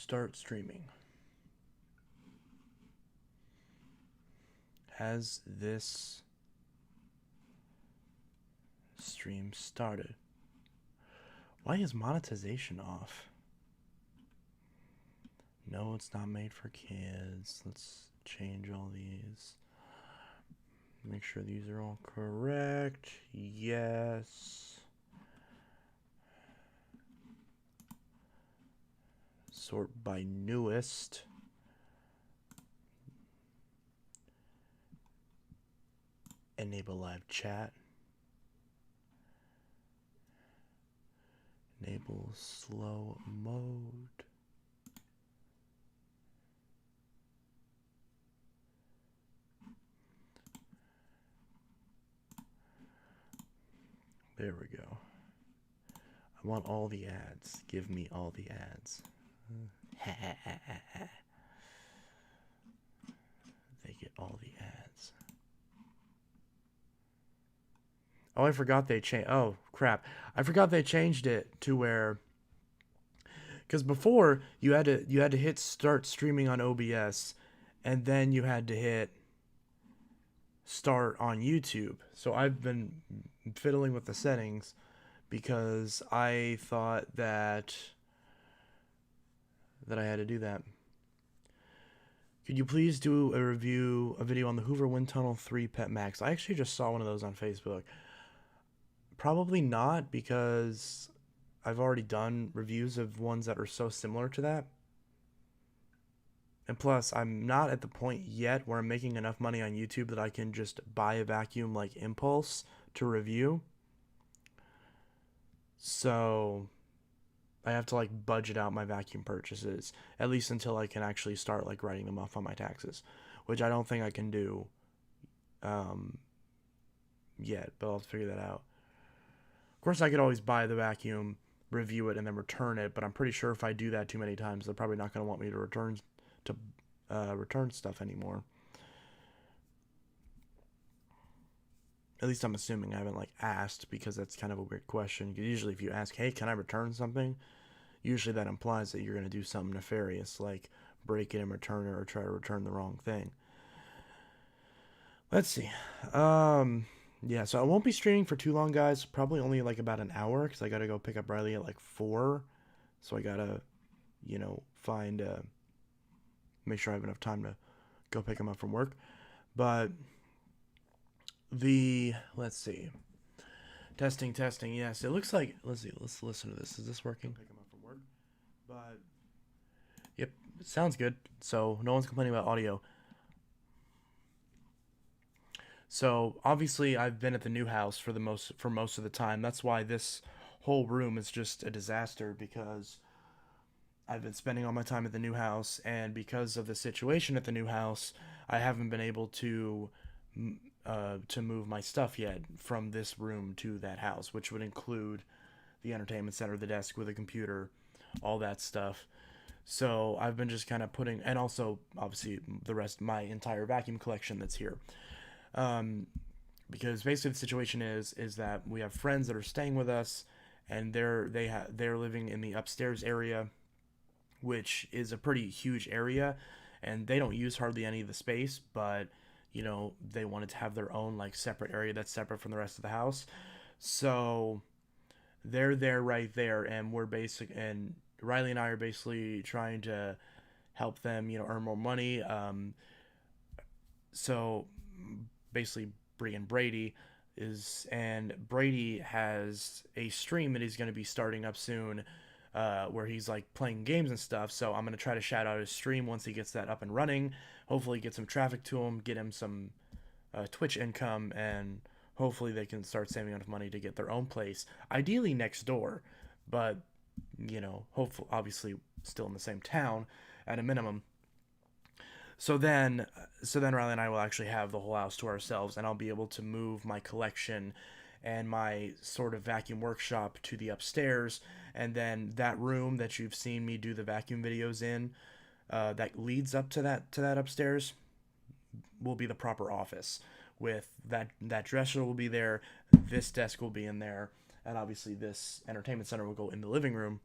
Start streaming. Has this stream started? Why is monetization off? No, it's not made for kids. Let's change all these. Make sure these are all correct. Yes. Sort by newest. Enable live chat. Enable slow mode. There we go. I want all the ads. Give me all the ads. They get all the ads. Oh, I forgot they changed. Oh, crap. I forgot they changed it to where, because before you had to hit start streaming on OBS, and then you had to hit start on YouTube. So I've been fiddling with the settings because I thought that I had to do that. Could you please do a video on the Hoover Wind Tunnel 3 Pet Max? I actually just saw one of those on Facebook. Probably not, because I've already done reviews of ones that are so similar to that. And plus, I'm not at the point yet where I'm making enough money on YouTube that I can just buy a vacuum like Impulse to review. So I have to like budget out my vacuum purchases, at least until I can actually start like writing them off on my taxes, which I don't think I can do yet, but I'll figure that out. Of course, I could always buy the vacuum, review it, and then return it, but I'm pretty sure if I do that too many times, they're probably not going to want me to return stuff anymore. At least I'm assuming. I haven't like asked, because that's kind of a weird question. Usually if you ask, hey, can I return something? Usually that implies that you're going to do something nefarious, like break it and return it, or try to return the wrong thing. Let's see. Yeah, so I won't be streaming for too long, guys. Probably only like about an hour, because I got to go pick up Riley at like 4. So I got to, find, make sure I have enough time to go pick him up from work. But let's see. Testing. Yes, it looks like, let's see, let's listen to this. Is this working? Pick him up from work. But, yep, it sounds good. So no one's complaining about audio. So obviously I've been at the new house for most of the time. That's why this whole room is just a disaster, because I've been spending all my time at the new house, and because of the situation at the new house, I haven't been able to move my stuff yet from this room to that house, which would include the entertainment center, the desk with a computer, all that stuff. So I've been just kind of putting, and also obviously the rest, my entire vacuum collection that's here. Because basically the situation is that we have friends that are staying with us, and they're living in the upstairs area, which is a pretty huge area, and they don't use hardly any of the space, but they wanted to have their own like separate area that's separate from the rest of the house. So they're there right there, and and Riley and I are basically trying to help them, earn more money. So basically Bree and Brady and Brady has a stream that he's going to be starting up soon, where he's like playing games and stuff. So I'm going to try to shout out his stream once he gets that up and running. Hopefully get some traffic to him, get him some Twitch income, and hopefully they can start saving enough money to get their own place, ideally next door, but hopefully obviously still in the same town at a minimum. So then Riley and I will actually have the whole house to ourselves, and I'll be able to move my collection and my sort of vacuum workshop to the upstairs, and then that room that you've seen me do the vacuum videos in, that leads up to that upstairs, will be the proper office. With that dresser will be there, this desk will be in there, and obviously this entertainment center will go in the living room.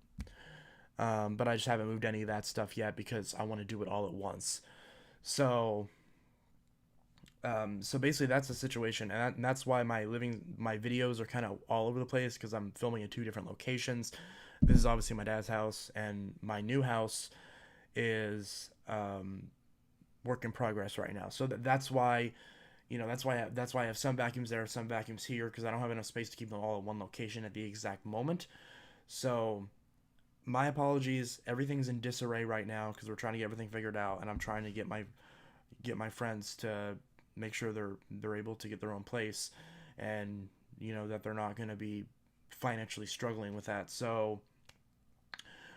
But I just haven't moved any of that stuff yet because I want to do it all at once. So so basically that's the situation, and that's why my videos are kind of all over the place because I'm filming in two different locations. This is obviously my dad's house, and my new house is work in progress right now. So that's why, that's why I have some vacuums there, some vacuums here, because I don't have enough space to keep them all at one location at the exact moment. So my apologies. Everything's in disarray right now because we're trying to get everything figured out, and I'm trying to get my friends to make sure they're able to get their own place, and that they're not going to be financially struggling with that. So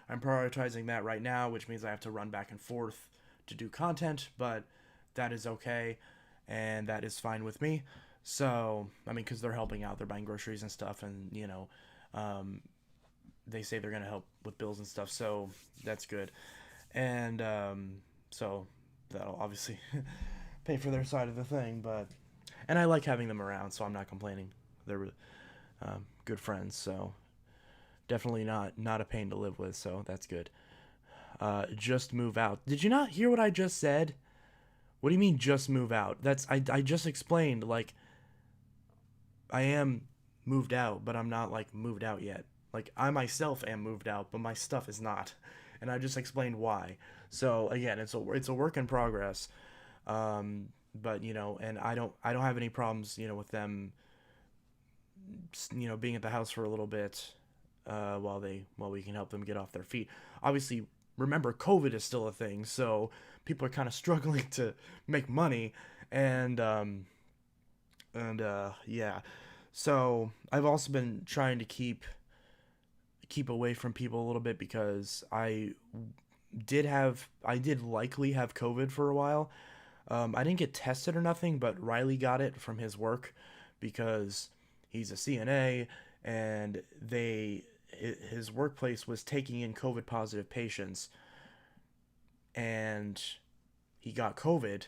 I'm prioritizing that right now, which means I have to run back and forth to do content, but that is okay, and that is fine with me. So I mean, because they're helping out, they're buying groceries and stuff, and um, they say they're gonna help with bills and stuff, so that's good. And so that'll obviously pay for their side of the thing, but and I like having them around, so I'm not complaining. They're good friends, so definitely not a pain to live with, so that's good. Just move out. Did you not hear what I just said? What do you mean just move out? I just explained, like, I am moved out, but I'm not like moved out yet. Like, I myself am moved out, but my stuff is not, and I just explained why. So again, it's a work in progress. But and I don't have any problems with them being at the house for a little bit, while we can help them get off their feet. Obviously, remember, COVID is still a thing, so people are kind of struggling to make money, and yeah. So I've also been trying to keep away from people a little bit because I did likely have COVID for a while. I didn't get tested or nothing, but Riley got it from his work because he's a CNA, and his workplace was taking in COVID positive patients, and he got COVID,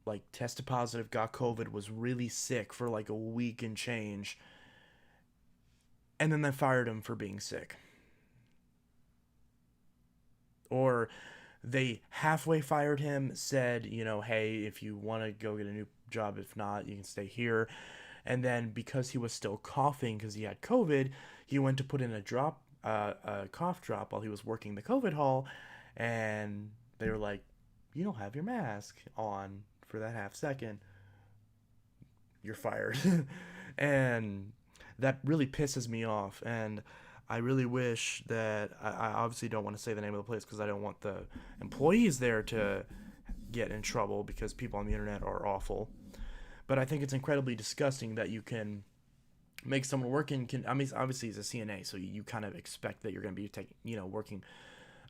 like tested positive, got COVID, was really sick for like a week and change, and then they fired him for being sick. Or they halfway fired him, said, hey, if you want to go get a new job, if not, you can stay here. And then because he was still coughing because he had COVID, he went to put in a cough drop while he was working the COVID hall, and they were like, "You don't have your mask on for that half second. You're fired." And that really pisses me off. And I really wish that I obviously don't want to say the name of the place because I don't want the employees there to get in trouble because people on the internet are awful. But I think it's incredibly disgusting that you can make someone work in. I mean, obviously he's a CNA, so you kind of expect that you're going to be taking, working,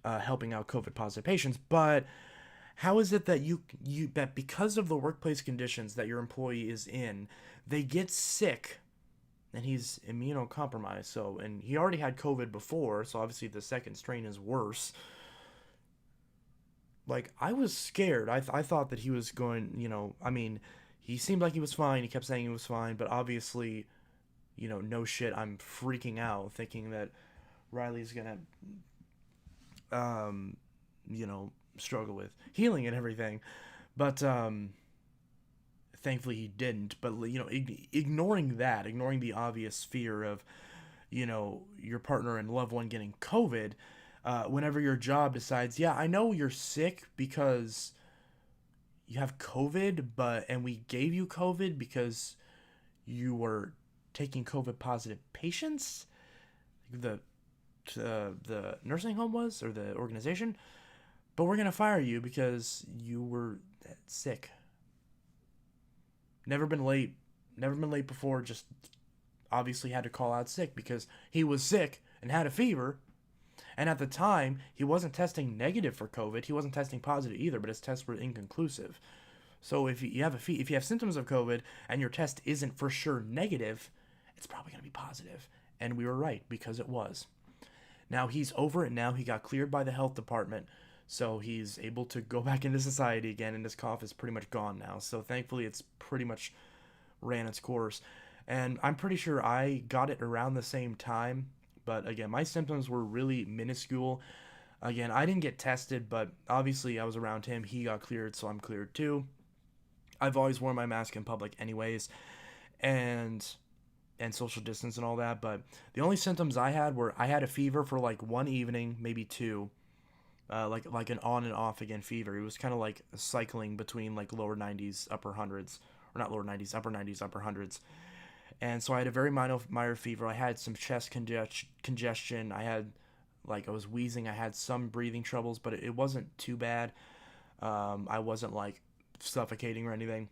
helping out COVID positive patients. But how is it that that because of the workplace conditions that your employee is in, they get sick, and he's immunocompromised. So, and he already had COVID before, so obviously the second strain is worse. Like, I was scared. I thought that he was going. I mean, he seemed like he was fine. He kept saying he was fine, but obviously, no shit. I'm freaking out, thinking that Riley's gonna, um, struggle with healing and everything. But thankfully he didn't. But ignoring the obvious fear of your partner and loved one getting COVID, whenever your job decides, yeah, I know you're sick because you have COVID, and we gave you COVID because you were taking COVID positive patients. The the nursing home was, or the organization, but we're gonna fire you because you were sick. Never been late, never been late before. Just obviously had to call out sick because he was sick and had a fever. And at the time, he wasn't testing negative for COVID. He wasn't testing positive either, but his tests were inconclusive. So if you have symptoms of COVID and your test isn't for sure negative, it's probably going to be positive. And we were right because it was. Now he's over it now. He got cleared by the health department. So he's able to go back into society again, and his cough is pretty much gone now. So thankfully it's pretty much ran its course. And I'm pretty sure I got it around the same time. But again, my symptoms were really minuscule. Again, I didn't get tested, but obviously I was around him. He got cleared, so I'm cleared too. I've always worn my mask in public anyways, and social distance and all that, but the only symptoms I had were I had a fever for like one evening, maybe two, like an on and off again fever. It was kind of like cycling between like lower 90s, upper hundreds, or not lower 90s, upper hundreds. And so I had a very minor fever. I had some chest congestion. I had I was wheezing. I had some breathing troubles, but it wasn't too bad. I wasn't like suffocating or anything.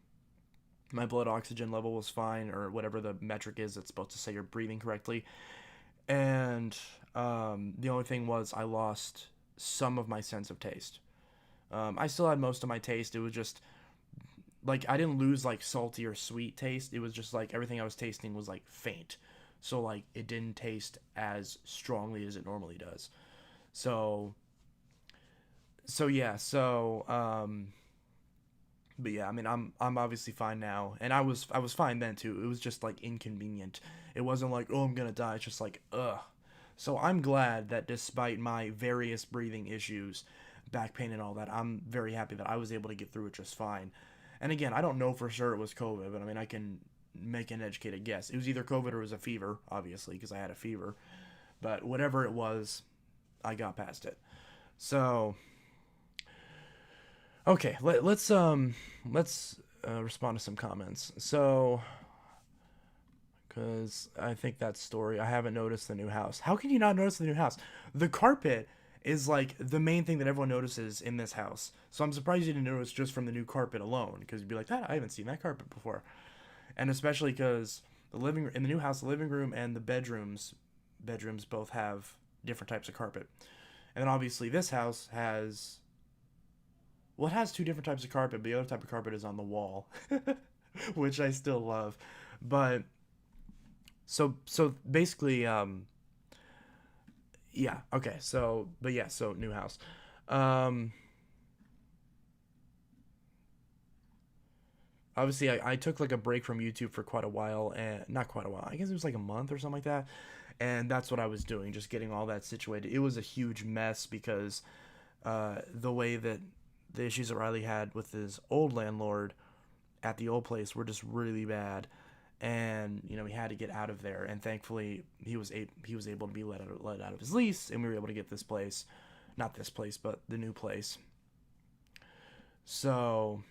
My blood oxygen level was fine, or whatever the metric is that's supposed to say you're breathing correctly. And the only thing was I lost some of my sense of taste. I still had most of my taste. It was just like I didn't lose like salty or sweet taste. It was just like everything I was tasting was like faint. So like it didn't taste as strongly as it normally does. So yeah, but yeah, I mean I'm obviously fine now, and I was fine then too. It was just like inconvenient. It wasn't like, oh, I'm gonna die. It's just like, ugh. So I'm glad that despite my various breathing issues, back pain and all that, I'm very happy that I was able to get through it just fine. And again, I don't know for sure it was COVID, but I mean I can make an educated guess. It was either COVID or it was a fever, obviously, because I had a fever. But whatever it was, I got past it. So okay, let's respond to some comments. So, because I think that story, I haven't noticed the new house. How can you not notice the new house? The carpet is like the main thing that everyone notices in this house. So I'm surprised you didn't notice just from the new carpet alone, because you'd be like, that I haven't seen that carpet before. And especially because in the new house, the living room and the bedrooms both have different types of carpet. And then obviously this house has, well, it has two different types of carpet, but the other type of carpet is on the wall, which I still love. But so basically, yeah, okay. So but yeah, so new house. Um, Obviously, I took like a break from YouTube for quite a while, and not quite a while. I guess it was like a month or something like that. And that's what I was doing, just getting all that situated. It was a huge mess because the way that the issues that Riley had with his old landlord at the old place were just really bad, and he had to get out of there. And thankfully, he was able to be let out of his lease, and we were able to get this place, not this place, but the new place. So,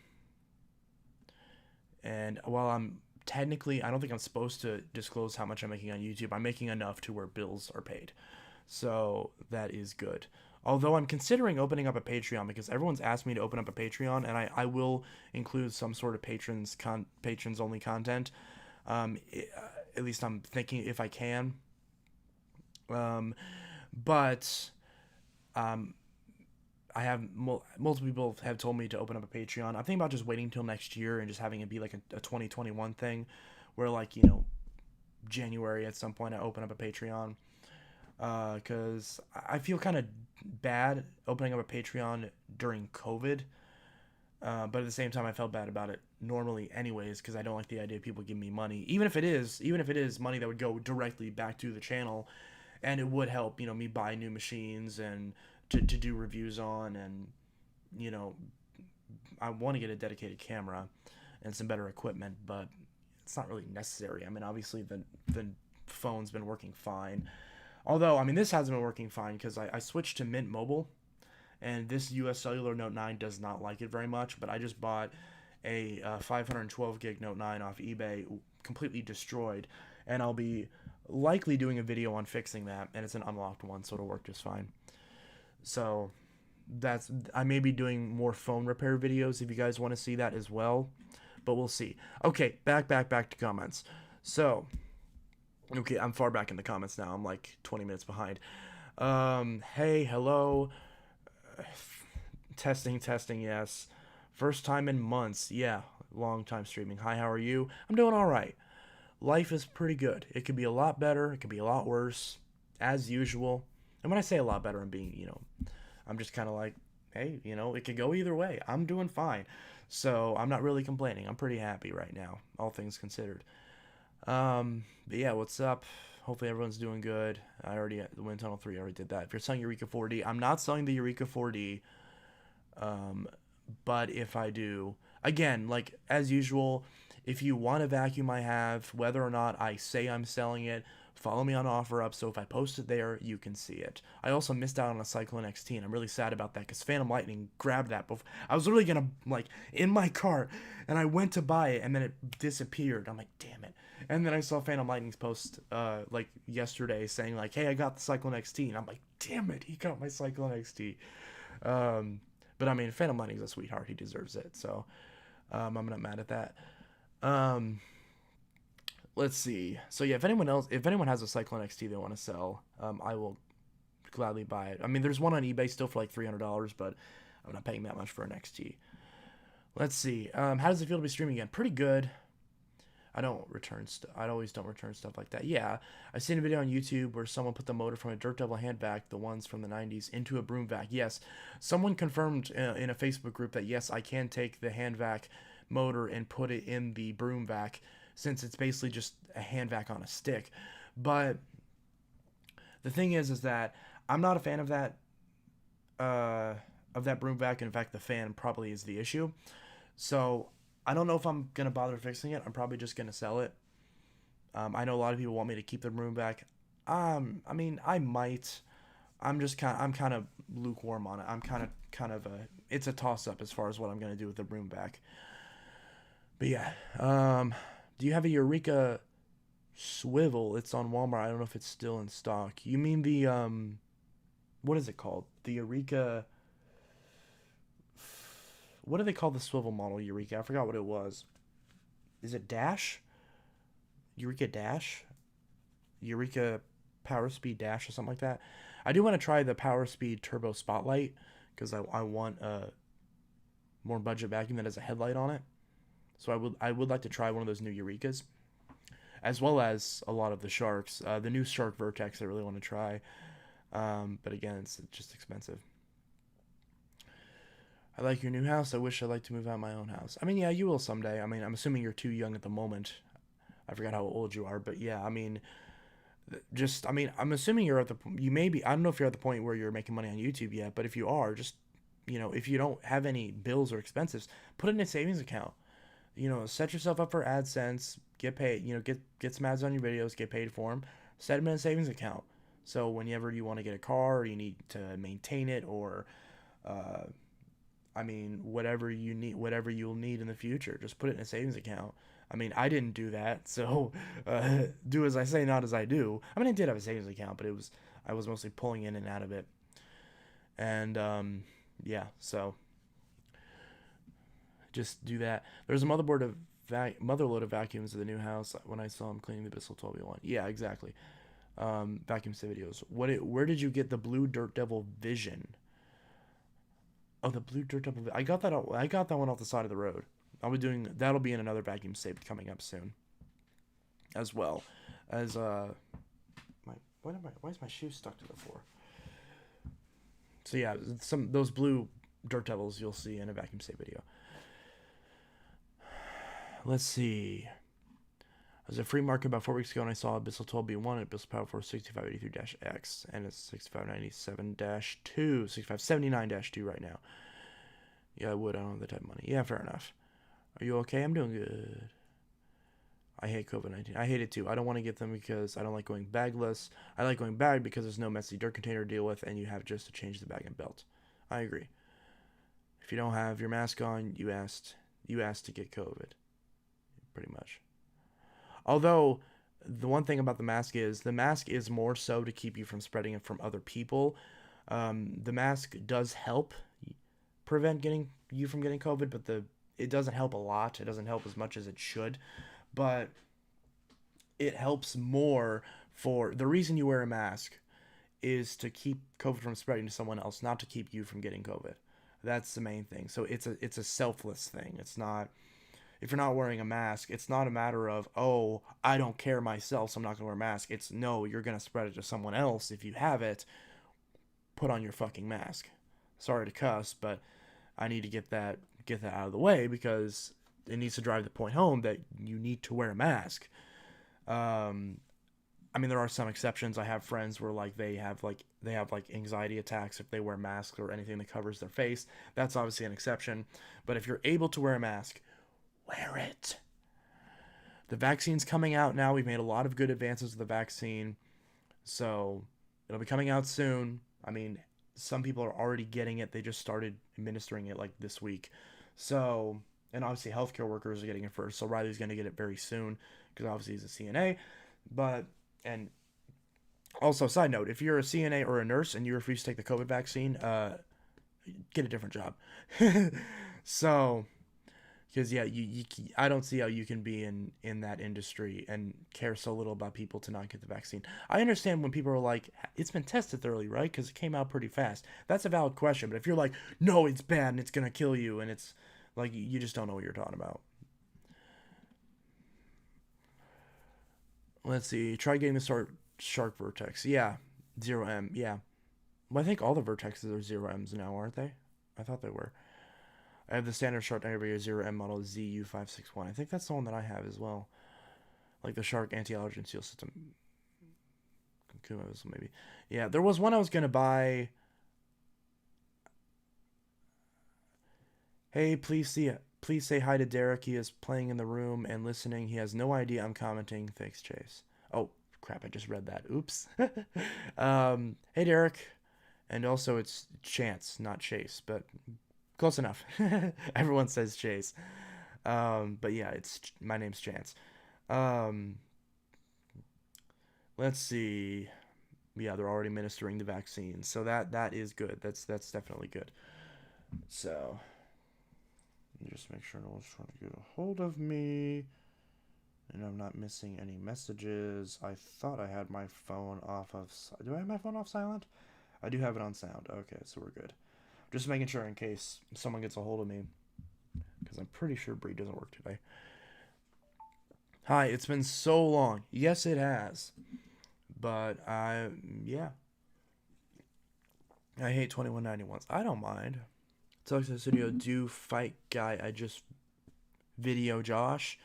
and while I'm technically, I don't think I'm supposed to disclose how much I'm making on YouTube. I'm making enough to where bills are paid, so that is good. Although I'm considering opening up a Patreon because everyone's asked me to open up a Patreon, and I will include some sort of patrons only content. Um, at least I'm thinking if I can. Um, but um, I have multiple people have told me to open up a Patreon. I'm thinking about just waiting until next year and just having it be like a 2021 thing, where like January at some point I open up a Patreon. Because I feel kind of bad opening up a Patreon during COVID. But at the same time, I felt bad about it normally, anyways, because I don't like the idea of people giving me money, even if it is money that would go directly back to the channel, and it would help, me buy new machines and to do reviews on, and you know, I want to get a dedicated camera and some better equipment, but it's not really necessary. I mean, obviously the phone's been working fine. Although, I mean, this hasn't been working fine because I switched to Mint Mobile, and this US Cellular Note 9 does not like it very much, but I just bought a 512 gig Note 9 off eBay, completely destroyed, and I'll be likely doing a video on fixing that, and it's an unlocked one, so it'll work just fine. So I may be doing more phone repair videos if you guys want to see that as well, but we'll see. Okay, back to comments. So, okay, I'm far back in the comments now. I'm like 20 minutes behind. Hey, hello. Testing, yes. First time in months. Yeah, long time streaming. Hi, how are you? I'm doing all right. Life is pretty good. It could be a lot better. It could be a lot worse, as usual. And when I say a lot better, I'm being, I'm just kind of like, hey, it could go either way. I'm doing fine. So I'm not really complaining. I'm pretty happy right now, all things considered. But yeah, what's up? Hopefully everyone's doing good. I already the Wind Tunnel 3. I already did that. If you're selling Eureka 4D, I'm not selling the Eureka 4D. Um, but if I do, again, like as usual, if you want a vacuum I have, whether or not I say I'm selling it, follow me on OfferUp. So if I post it there, you can see it. I also missed out on a Cyclone XT, and I'm really sad about that because Phantom Lightning grabbed that before. I was literally gonna like in my cart, and I went to buy it, and then it disappeared. I'm like, damn it. And then I saw Phantom Lightning's post like yesterday saying like, hey, I got the Cyclone XT, and I'm like, damn it, he got my Cyclone XT. Um, but I mean, Phantom Lightning's a sweetheart. He deserves it. So I'm not mad at that. Um, let's see. So yeah, if anyone has a Cyclone XT they want to sell, I will gladly buy it. I mean, there's one on eBay still for like $300, but I'm not paying that much for an XT. Let's see. How does it feel to be streaming again? Pretty good. I don't return stuff. I always don't return stuff like that. Yeah, I seen a video on YouTube where someone put the motor from a Dirt Devil hand vac, the ones from the 90s, into a broom vac. Yes, someone confirmed in a Facebook group that yes, I can take the hand vac motor and put it in the broom vac since it's basically just a hand vac on a stick. But the thing is that I'm not a fan of that broom vac. In fact, the fan probably is the issue. So I don't know if I'm gonna bother fixing it. I'm probably just gonna sell it. I know a lot of people want me to keep the broom vac. I mean, I might. I'm kind of lukewarm on it. I'm kind of it's a toss up as far as what I'm gonna do with the broom vac. But yeah, do you have a Eureka swivel? It's on Walmart. I don't know if it's still in stock. You mean the what is it called? The Eureka. What do they call the swivel model Eureka? I forgot what it was. Is it Dash? Eureka Dash? Eureka Power Speed Dash or something like that. I do want to try the Power Speed Turbo Spotlight because I want a more budget vacuum that has a headlight on it. So I would like to try one of those new Eurekas, as well as a lot of the Sharks. The new Shark Vertex I really want to try, but again, it's just expensive. I like your new house. I wish I'd like to move out of my own house. I mean, yeah, you will someday. I mean, I'm assuming you're too young at the moment. I forgot how old you are, but yeah, I mean, I mean, I'm assuming you're at you may be, I don't know if you're at the point where you're making money on YouTube yet, but if you are, just, if you don't have any bills or expenses, put it in a savings account. Set yourself up for AdSense, get paid, get some ads on your videos, get paid for them, set them in a savings account. So whenever you want to get a car or you need to maintain it or, I mean, whatever you'll need in the future, just put it in a savings account. I mean, I didn't do that, so do as I say, not as I do. I mean, I did have a savings account, but I was mostly pulling in and out of it. And yeah, so just do that. There's a motherload of vacuums at the new house. When I saw him cleaning the Bissell 12V1, yeah, exactly. Vacuum videos. Where did you get the blue Dirt Devil Vision? Oh, the blue Dirt Devil. I got that one off the side of the road. That'll be in another vacuum saved coming up soon. As well as why is my shoe stuck to the floor? So yeah, those blue Dirt Devils you'll see in a vacuum save video. Let's see. I was at Free Market about 4 weeks ago and I saw a Bissell 12B1 at Bissell Power Force 6583-X and it's 6597-2, 6579-2 right now. Yeah, I would. I don't have the type of money. Yeah, fair enough. Are you okay? I'm doing good. I hate COVID-19. I hate it too. I don't want to get them because I don't like going bagless. I like going bagged because there's no messy dirt container to deal with and you have just to change the bag and belt. I agree. If you don't have your mask on, you asked to get COVID. Pretty much. Although, the one thing about the mask is more so to keep you from spreading it from other people. The mask does help prevent you from getting COVID, but it doesn't help a lot. It doesn't help as much as it should. But it helps more for the reason you wear a mask is to keep COVID from spreading to someone else, not to keep you from getting COVID. That's the main thing. So it's a selfless thing. It's not. If you're not wearing a mask, it's not a matter of, oh, I don't care myself, so I'm not going to wear a mask. It's, no, you're going to spread it to someone else. If you have it, put on your fucking mask. Sorry to cuss, but I need to get that out of the way because it needs to drive the point home that you need to wear a mask. I I mean, there are some exceptions. I have friends where like they have anxiety attacks if they wear masks or anything that covers their face. That's obviously an exception. But if you're able to wear a mask, wear it. The vaccine's coming out now. We've made a lot of good advances with the vaccine. So it'll be coming out soon. I mean, some people are already getting it. They just started administering it like this week. So, and obviously healthcare workers are getting it first. So Riley's going to get it very soon because obviously he's a CNA. But, and also, side note, if you're a CNA or a nurse and you refuse to take the COVID vaccine, get a different job. So, because yeah, I don't see how you can be in that industry and care so little about people to not get the vaccine. I understand when people are like, it's been tested thoroughly, right? Because it came out pretty fast. That's a valid question. But if you're like, no, it's bad and it's gonna kill you, and it's like you just don't know what you're talking about. Let's see. Try getting the shark vertex. Yeah, 0M. Yeah. Well, I think all the vertexes are 0Ms now, aren't they? I thought they were. I have the standard shark navigator 0M model ZU561. I think that's the one that I have as well. Like the shark anti-allergen seal system. Kumo's maybe. Yeah, there was one I was going to buy. Hey, please say hi to Derek. He is playing in the room and listening. He has no idea I'm commenting. Thanks, Chase. Oh, crap, I just read that. Oops. Hey, Derek. And also it's Chance, not Chase, but close enough. Everyone says Chase. But yeah, my name's Chance. Um, let's see. Yeah, they're already administering the vaccine, so that is good. That's definitely good. So just make sure no one's trying to get a hold of me, and I'm not missing any messages. I thought I had my phone off of. Do I have my phone off silent? I do have it on sound. Okay, so we're good. Just making sure in case someone gets a hold of me, because I'm pretty sure Bree doesn't work today. Hi, it's been so long. Yes, it has. But yeah. I hate 2191s. I don't mind. Talk to the studio. Do fight guy. I just video Josh.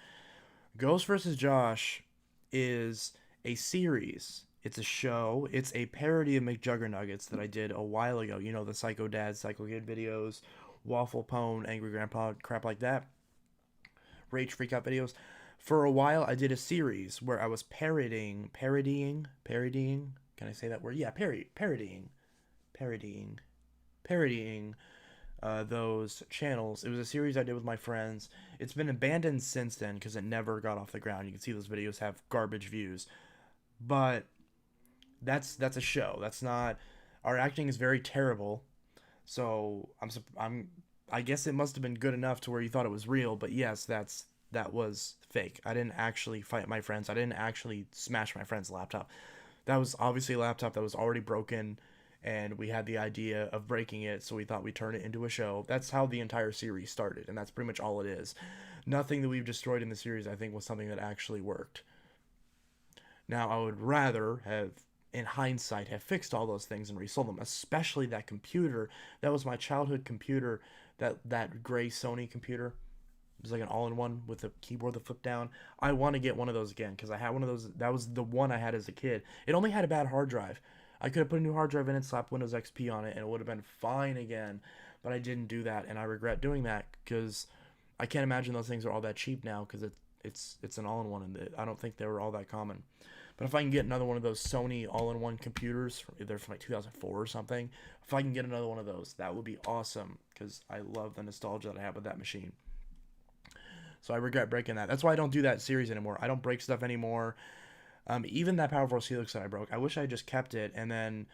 Ghost vs. Josh is a series. It's a show. It's a parody of McJuggernuggets that I did a while ago. You know, the Psycho Dad, Psycho Kid videos, Waffle Pone, Angry Grandpa, crap like that. Rage Freakout videos. For a while, I did a series where I was parodying. Can I say that word? Yeah, parodying those channels. It was a series I did with my friends. It's been abandoned since then because it never got off the ground. You can see those videos have garbage views, but that's a show. That's not. Our acting is very terrible, so I guess it must have been good enough to where you thought it was real. But yes, that was fake. I didn't actually fight my friends. I didn't actually smash my friend's laptop. That was obviously a laptop that was already broken, and we had the idea of breaking it, so we thought we'd turn it into a show. That's how the entire series started, and that's pretty much all it is. Nothing that we've destroyed in the series, I think, was something that actually worked. Now, I would rather have, in hindsight, have fixed all those things and resold them, especially that computer. That was my childhood computer, that gray Sony computer. It was like an all-in-one with a keyboard that flipped down. I want to get one of those again because I had one of those. That was the one I had as a kid. It only had a bad hard drive. I could have put a new hard drive in it, slapped Windows XP on it, and it would have been fine again. But I didn't do that, and I regret doing that because I can't imagine those things are all that cheap now because it's an all-in-one, and I don't think they were all that common. But if I can get another one of those Sony all-in-one computers, they're from like 2004 or something, if I can get another one of those, that would be awesome because I love the nostalgia that I have with that machine. So I regret breaking that. That's why I don't do that series anymore. I don't break stuff anymore. Even that Power Force Helix that I broke, I wish I just kept it and then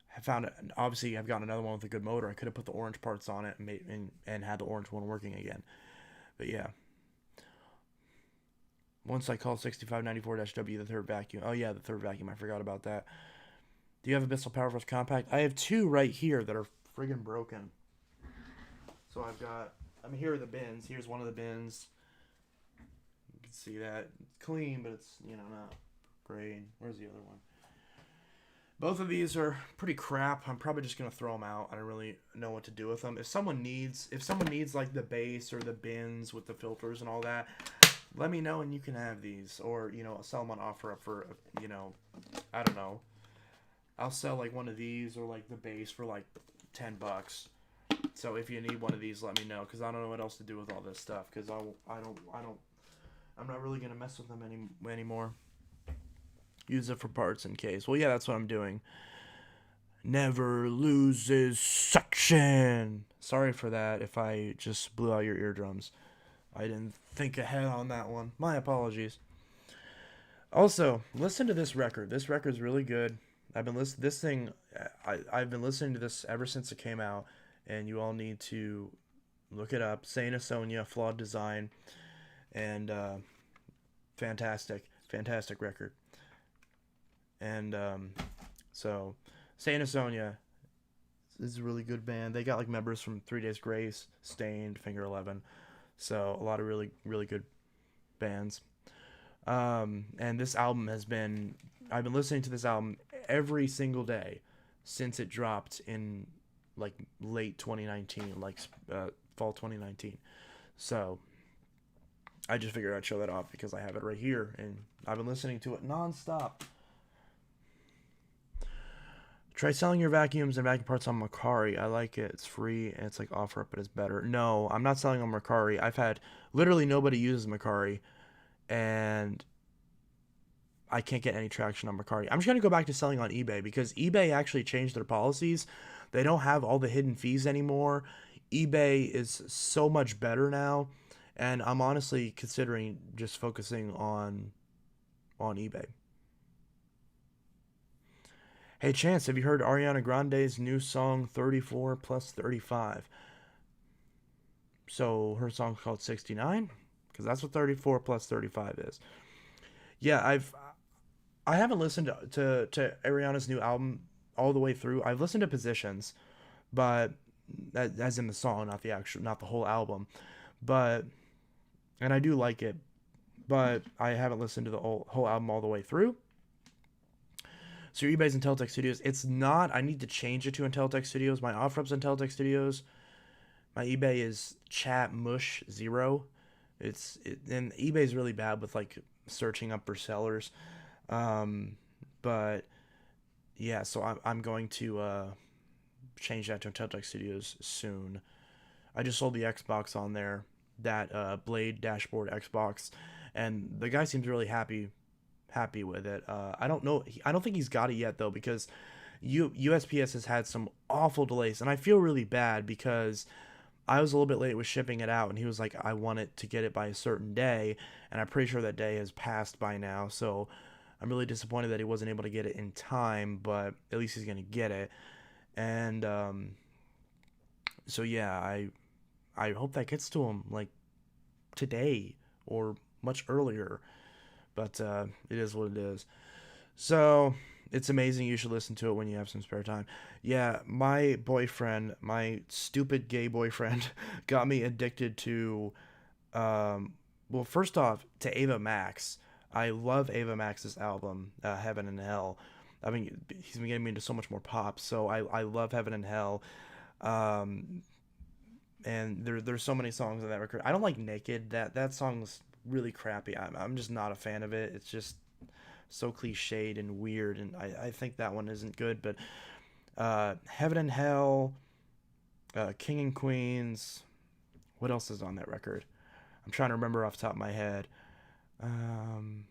have found it. Obviously, I've got another one with a good motor. I could have put the orange parts on it and had the orange one working again. But yeah. Once I called 6594-W the third vacuum. Oh yeah, the third vacuum. I forgot about that. Do you have a Bissell Power Force Compact? I have two right here that are friggin' broken. So here are the bins. Here's one of the bins. You can see that. It's clean, but it's, not great. Where's the other one? Both of these are pretty crap. I'm probably just gonna throw them out. I don't really know what to do with them. If someone needs like the base or the bins with the filters and all that, let me know and you can have these, or I'll sell them on offer up for I don't know. I'll sell like one of these or like the base for like $10. So if you need one of these, let me know, because I don't know what else to do with all this stuff. Because I'm not really gonna mess with them anymore. Use it for parts in case. Well, yeah, that's what I'm doing. Never loses suction. Sorry for that if I just blew out your eardrums. I didn't think ahead on that one. My apologies. Also, listen to this record. This record's really good. I've been listening. This thing, I've been listening to this ever since it came out, and you all need to look it up. Saint Asonia, Flawed Design, and fantastic, fantastic record. And so, Saint Asonia is a really good band. They got like members from 3 Days Grace, Stained, Finger 11. So a lot of really, really good bands. And this album has been, I've been listening to this album every single day since it dropped in like late 2019, like fall 2019. So I just figured I'd show that off because I have it right here and I've been listening to it nonstop. Try selling your vacuums and vacuum parts on Mercari. I like it. It's free and it's like offer up, but it's better. No, I'm not selling on Mercari. I've had literally nobody uses Mercari, and I can't get any traction on Mercari. I'm just gonna go back to selling on eBay because eBay actually changed their policies. They don't have all the hidden fees anymore. eBay is so much better now, and I'm honestly considering just focusing on eBay. Hey Chance, have you heard Ariana Grande's new song 34 plus 35? So her song's called 69 because that's what 34 plus 35 is. Yeah, I haven't listened to Ariana's new album all the way through. I've listened to Positions, but as in the song, not the whole album. But and I do like it, but I haven't listened to the whole album all the way through. So your eBay's Intelitech Studios. It's not. I need to change it to Intelitech Studios. My OfferUp's Intelitech Studios. My eBay is chatmush0. And eBay's really bad with like searching up for sellers. Um, but yeah, so I'm going to change that to Intelitech Studios soon. I just sold the Xbox on there, that Blade dashboard Xbox, and the guy seems really happy with it. I don't know. I don't think he's got it yet though because USPS has had some awful delays, and I feel really bad because I was a little bit late with shipping it out, and he was like, "I want it to get it by a certain day," and I'm pretty sure that day has passed by now. So I'm really disappointed that he wasn't able to get it in time, but at least he's gonna get it. And so yeah, I hope that gets to him like today or much earlier. But it is what it is. So it's amazing. You should listen to it when you have some spare time. Yeah, my boyfriend, my stupid gay boyfriend, got me addicted to, well, first off, to Ava Max. I love Ava Max's album, Heaven and Hell. I mean, he's been getting me into so much more pop, so I love Heaven and Hell. Um, and there's so many songs on that record. I don't like Naked. That song's really crappy. I'm just not a fan of it. It's just so cliched and weird, and I think that one isn't good. But Heaven and Hell, King and Queens. What else is on that record? I'm trying to remember off the top of my head. Um,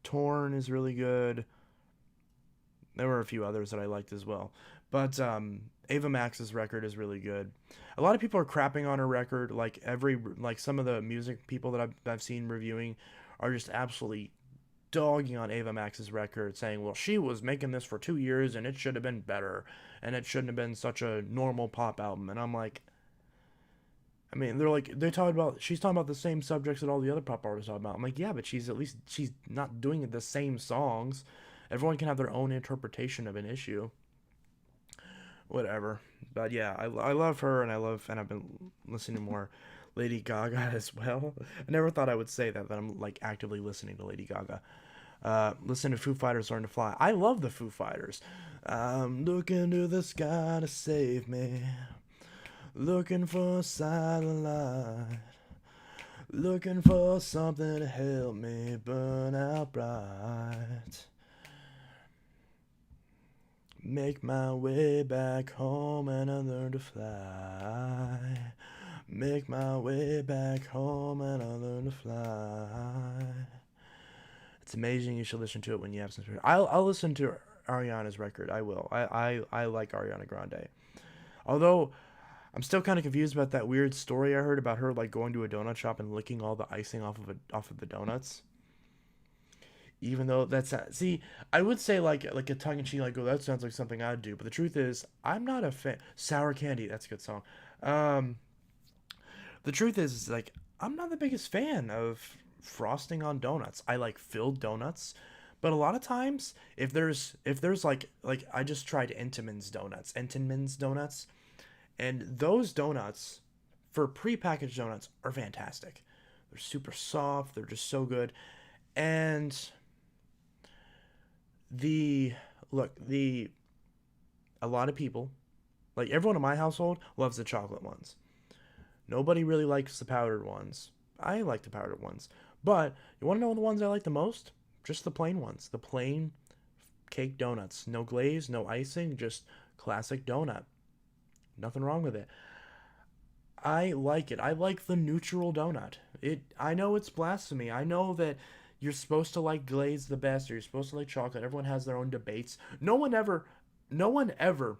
Torn is really good. There were a few others that I liked as well. But Ava Max's record is really good. A lot of people are crapping on her record. Like some of the music people that I've seen reviewing are just absolutely dogging on Ava Max's record, saying, "Well, she was making this for 2 years and it should have been better, and it shouldn't have been such a normal pop album." And I'm like, I mean, she's talking about the same subjects that all the other pop artists talk about. I'm like, yeah, but she's not doing the same songs. Everyone can have their own interpretation of an issue. Whatever. But yeah, I love her, and I've been listening to more Lady Gaga as well. I never thought I would say that I'm like actively listening to Lady Gaga. Listen to Foo Fighters Learn to Fly. I love the Foo Fighters. I'm looking to the sky to save me. Looking for a satellite. Looking for something to help me burn out bright. Make my way back home and I learn to fly. Make my way back home and I learn to fly. It's amazing. You should listen to it when you have some spirit. I'll listen to Ariana's record. I will. I like Ariana Grande. Although I'm still kind of confused about that weird story I heard about her like going to a donut shop and licking all the icing off of the donuts. Even though that's see, I would say like a tongue in cheek like, oh, that sounds like something I'd do. But the truth is, I'm not a fan. Sour Candy, that's a good song. Um, the truth is like I'm not the biggest fan of frosting on donuts. I like filled donuts, but a lot of times if there's like I just tried Entenmann's donuts, and those donuts for prepackaged donuts are fantastic. They're super soft. They're just so good. And the the a lot of people, like everyone in my household, loves the chocolate ones. Nobody really likes the powdered ones. I like the powdered ones. But you want to know the ones I like the most? Just the plain ones. The plain cake donuts. No glaze, no icing, just classic donut. Nothing wrong with it. I like it. I like the neutral donut. I know it's blasphemy. I know that you're supposed to like glaze the best or you're supposed to like chocolate. Everyone has their own debates. No one ever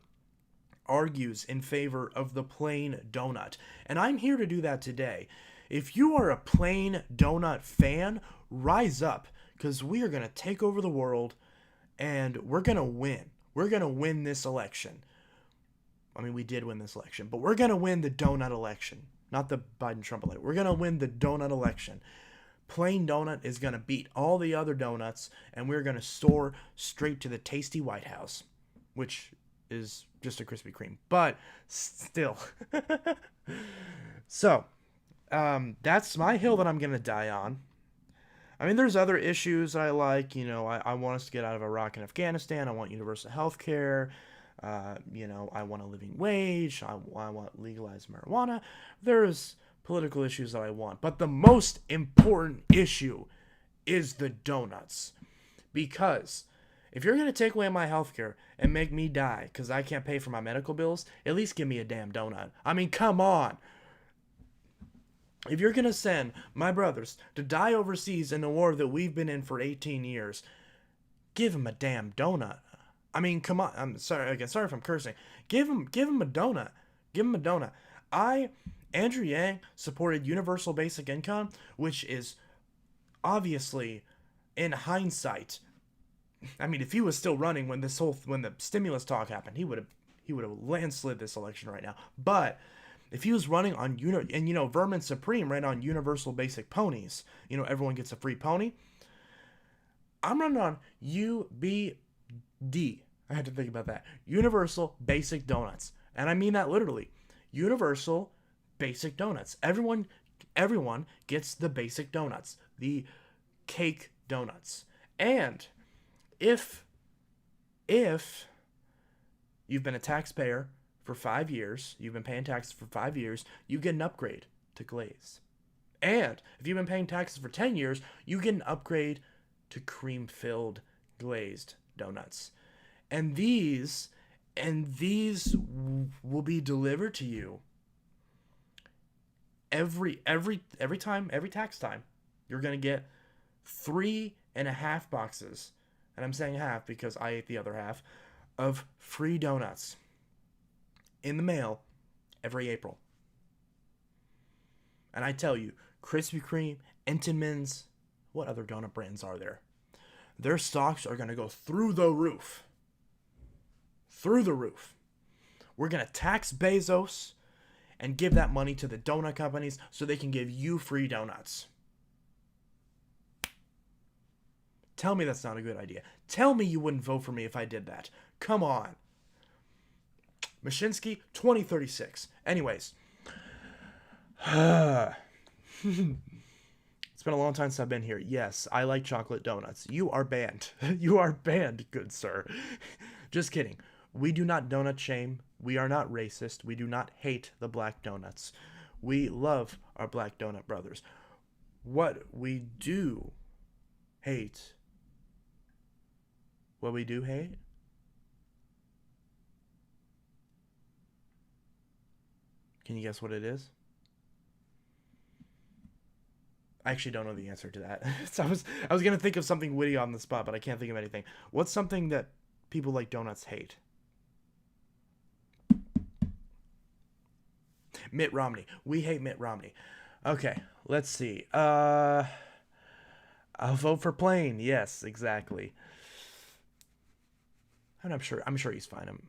argues in favor of the plain donut. And I'm here to do that today. If you are a plain donut fan, rise up because we are going to take over the world and we're going to win. We're going to win this election. I mean, we did win this election, but we're going to win the donut election, not the Biden Trump election. We're going to win the donut election. Plain donut is going to beat all the other donuts, and we're going to soar straight to the tasty White House, which is just a Krispy Kreme, but still. So, that's my hill that I'm going to die on. I mean, there's other issues I like. I want us to get out of Iraq and Afghanistan. I want universal health care. I want a living wage. I want legalized marijuana. There's political issues that I want. But the most important issue is the donuts. Because if you're going to take away my health care and make me die because I can't pay for my medical bills, at least give me a damn donut. I mean, come on. If you're going to send my brothers to die overseas in a war that we've been in for 18 years, give them a damn donut. I mean, come on. I'm sorry again. Sorry if I'm cursing. Give him a donut. Give him a donut. Andrew Yang supported universal basic income, which is obviously, in hindsight, I mean, if he was still running when the stimulus talk happened, he would have landslid this election right now. But if he was running on Vermin Supreme ran on universal basic ponies, everyone gets a free pony. I'm running on UBD. I had to think about that. Universal basic donuts. And I mean that literally. Universal basic donuts. Everyone gets the basic donuts. The cake donuts. And if you've been a taxpayer for 5 years, you've been paying taxes for 5 years, you get an upgrade to glaze. And if you've been paying taxes for 10 years, you get an upgrade to cream-filled glazed donuts. And these will be delivered to you every tax time. You're gonna get 3.5 boxes, and I'm saying half because I ate the other half, of free donuts in the mail every April. And I tell you, Krispy Kreme, Entenmann's, what other donut brands are there? Their stocks are going to go through the roof. Through the roof. We're going to tax Bezos and give that money to the donut companies so they can give you free donuts. Tell me that's not a good idea. Tell me you wouldn't vote for me if I did that. Come on. Mushinski, 2036. Anyways. It's been a long time since I've been here. Yes, I like chocolate donuts. You are banned. You are banned, good sir. Just kidding. We do not donut shame. We are not racist. We do not hate the black donuts. We love our black donut brothers. what we do hate. What we do hate? Can you guess what it is? I actually don't know the answer to that. So I was gonna think of something witty on the spot, but I can't think of anything. What's something that people like donuts hate? Mitt Romney. We hate Mitt Romney. Okay, let's see. I'll vote for Plain. Yes, exactly. And I'm sure he's fine. I'm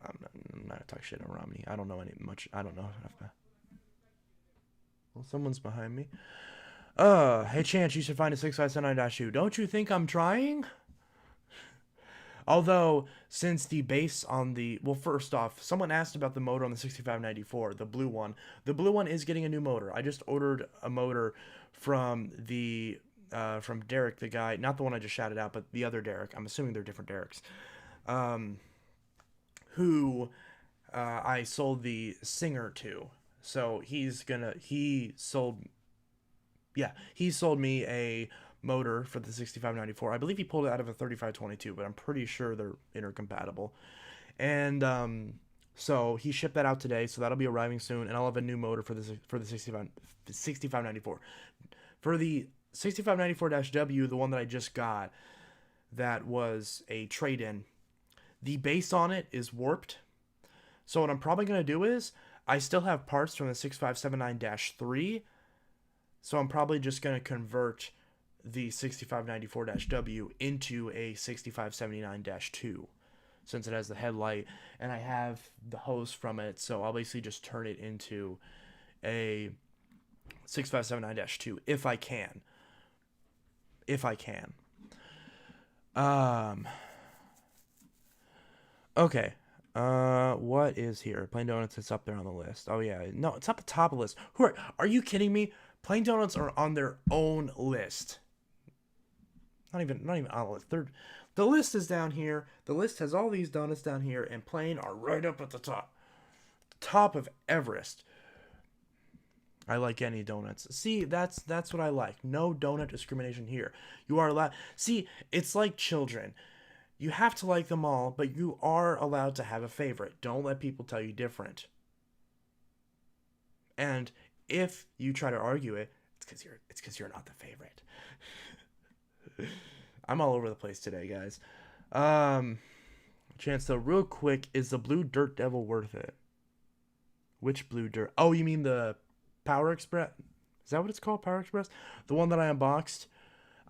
not talking shit on Romney. I don't know any much. I don't know enough. Well, someone's behind me. Hey Chance, you should find a 6579-2. Don't you think I'm trying? Although, since the base on the... Well, first off, someone asked about the motor on the 6594, the blue one. The blue one is getting a new motor. I just ordered a motor from from Derek, the guy, not the one I just shouted out, but the other Derek. I'm assuming they're different Dereks. Who I sold the Singer to. So he sold me a motor for the 6594. I believe he pulled it out of a 3522, but I'm pretty sure they're intercompatible. And so he shipped that out today, so that'll be arriving soon, and I'll have a new motor for the 6594. For the 6594-W, the one that I just got, that was a trade-in. The base on it is warped. So what I'm probably going to do is, I still have parts from the 6579-3, so I'm probably just going to convert the 6594-W into a 6579-2, since it has the headlight, and I have the hose from it, so I'll basically just turn it into a 6579-2 if I can. Okay. What is here? Plain Donuts is up there on the list. Oh yeah, no, it's not the top of the list. Are you kidding me? Plain Donuts are on their own list. Not even on the list. The list is down here. The list has all these donuts down here, and Plain are right up at the top. Top of Everest. I like any donuts. See, that's what I like. No donut discrimination here. You are allowed. See, it's like children. You have to like them all, but you are allowed to have a favorite. Don't let people tell you different. And if you try to argue it, it's because you're not the favorite. I'm all over the place today, guys. Chance, though, real quick, is the blue Dirt Devil worth it? Which blue dirt? Oh, you mean the Power Express? Is that what it's called? Power Express? The one that I unboxed?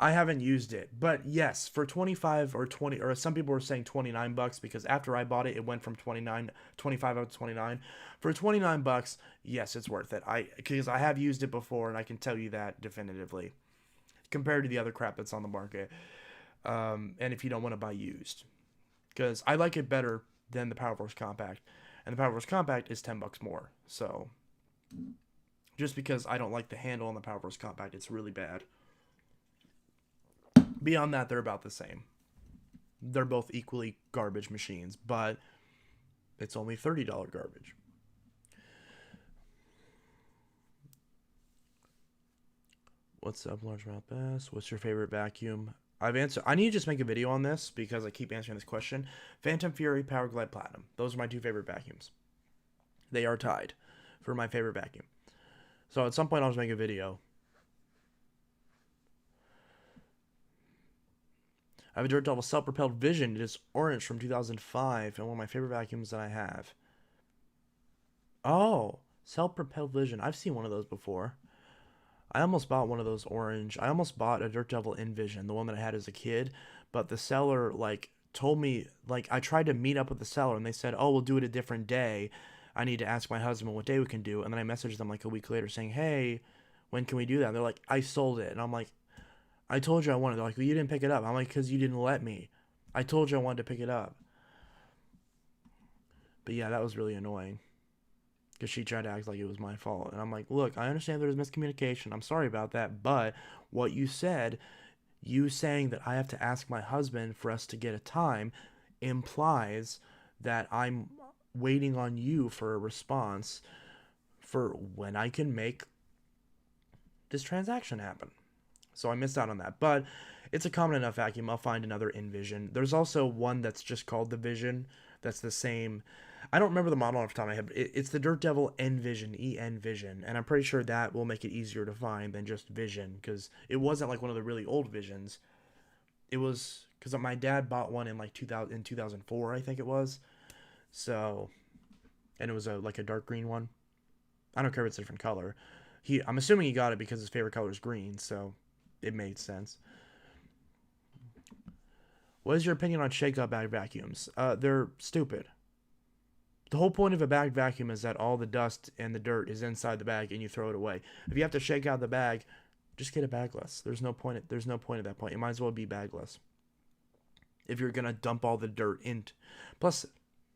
I haven't used it, but yes, for 25 or 20, or some people were saying $29, because after I bought it, it went from 25 up to 29. For $29, yes, it's worth it. Because I have used it before, and I can tell you that definitively, compared to the other crap that's on the market. And if you don't want to buy used, because I like it better than the Powerforce Compact, and the Powerforce Compact is $10 more. So, just because I don't like the handle on the Powerforce Compact, it's really bad. Beyond that, they're about the same. They're both equally garbage machines, but it's only $30 garbage. What's up, largemouth bass? What's your favorite vacuum? I've answered. I need to just make a video on this because I keep answering this question. Phantom Fury, Powerglide Platinum. Those are my two favorite vacuums. They are tied for my favorite vacuum. So at some point, I'll just make a video. I have a Dirt Devil self-propelled Vision. It is orange from 2005, and one of my favorite vacuums that I have. Oh, self-propelled Vision. I've seen one of those before. I almost bought one of those orange. I almost bought a Dirt Devil Envision, the one that I had as a kid, but the seller, told me, I tried to meet up with the seller, and they said, oh, we'll do it a different day. I need to ask my husband what day we can do, and then I messaged them, a week later saying, hey, when can we do that? And they're like, I sold it, and I'm like, I told you I wanted it. They're like, well, you didn't pick it up. I'm like, because you didn't let me. I told you I wanted to pick it up. But yeah, that was really annoying. Because she tried to act like it was my fault. And I'm like, look, I understand there's miscommunication. I'm sorry about that. But what you said, you saying that I have to ask my husband for us to get a time, implies that I'm waiting on you for a response for when I can make this transaction happen. So I missed out on that. But it's a common enough vacuum. I'll find another Envision. There's also one that's just called the Vision. That's the same. I don't remember the model off the top of my head, but it's the Dirt Devil Envision, Vision, and I'm pretty sure that will make it easier to find than just Vision, because it wasn't like one of the really old Visions. It was because my dad bought one in like 2004, I think it was. So, and it was like a dark green one. I don't care if it's a different color. I'm assuming he got it because his favorite color is green, so it made sense. What is your opinion on shake-up bag vacuums? They're stupid. The whole point of a bag vacuum is that all the dust and the dirt is inside the bag and you throw it away. If you have to shake out the bag, just get a bagless. There's no point at that point. It might as well be bagless. If you're gonna dump all the dirt into, plus,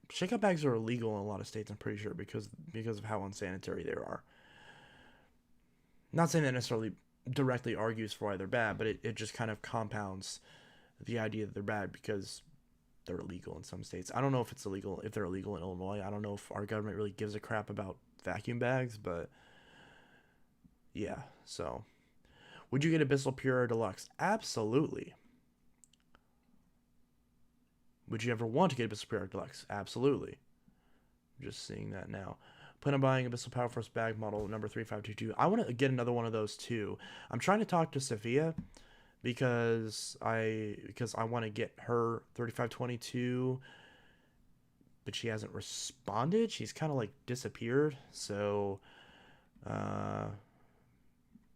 shake-up bags are illegal in a lot of states. I'm pretty sure because of how unsanitary they are. Not saying that necessarily directly argues for why they're bad, but it just kind of compounds the idea that they're bad because they're illegal in some states. I don't know if they're illegal in Illinois. I don't know if our government really gives a crap about vacuum bags, but yeah. So, would you get a Bissell Pure Deluxe? Absolutely. Would you ever want to get a Bissell Pure Deluxe? Absolutely. I'm just seeing that now. Plan on buying a Bissell Power Force bag model number 3522. I want to get another one of those too. I'm trying to talk to Sophia because I want to get her 3522, but she hasn't responded. She's kind of like disappeared. So,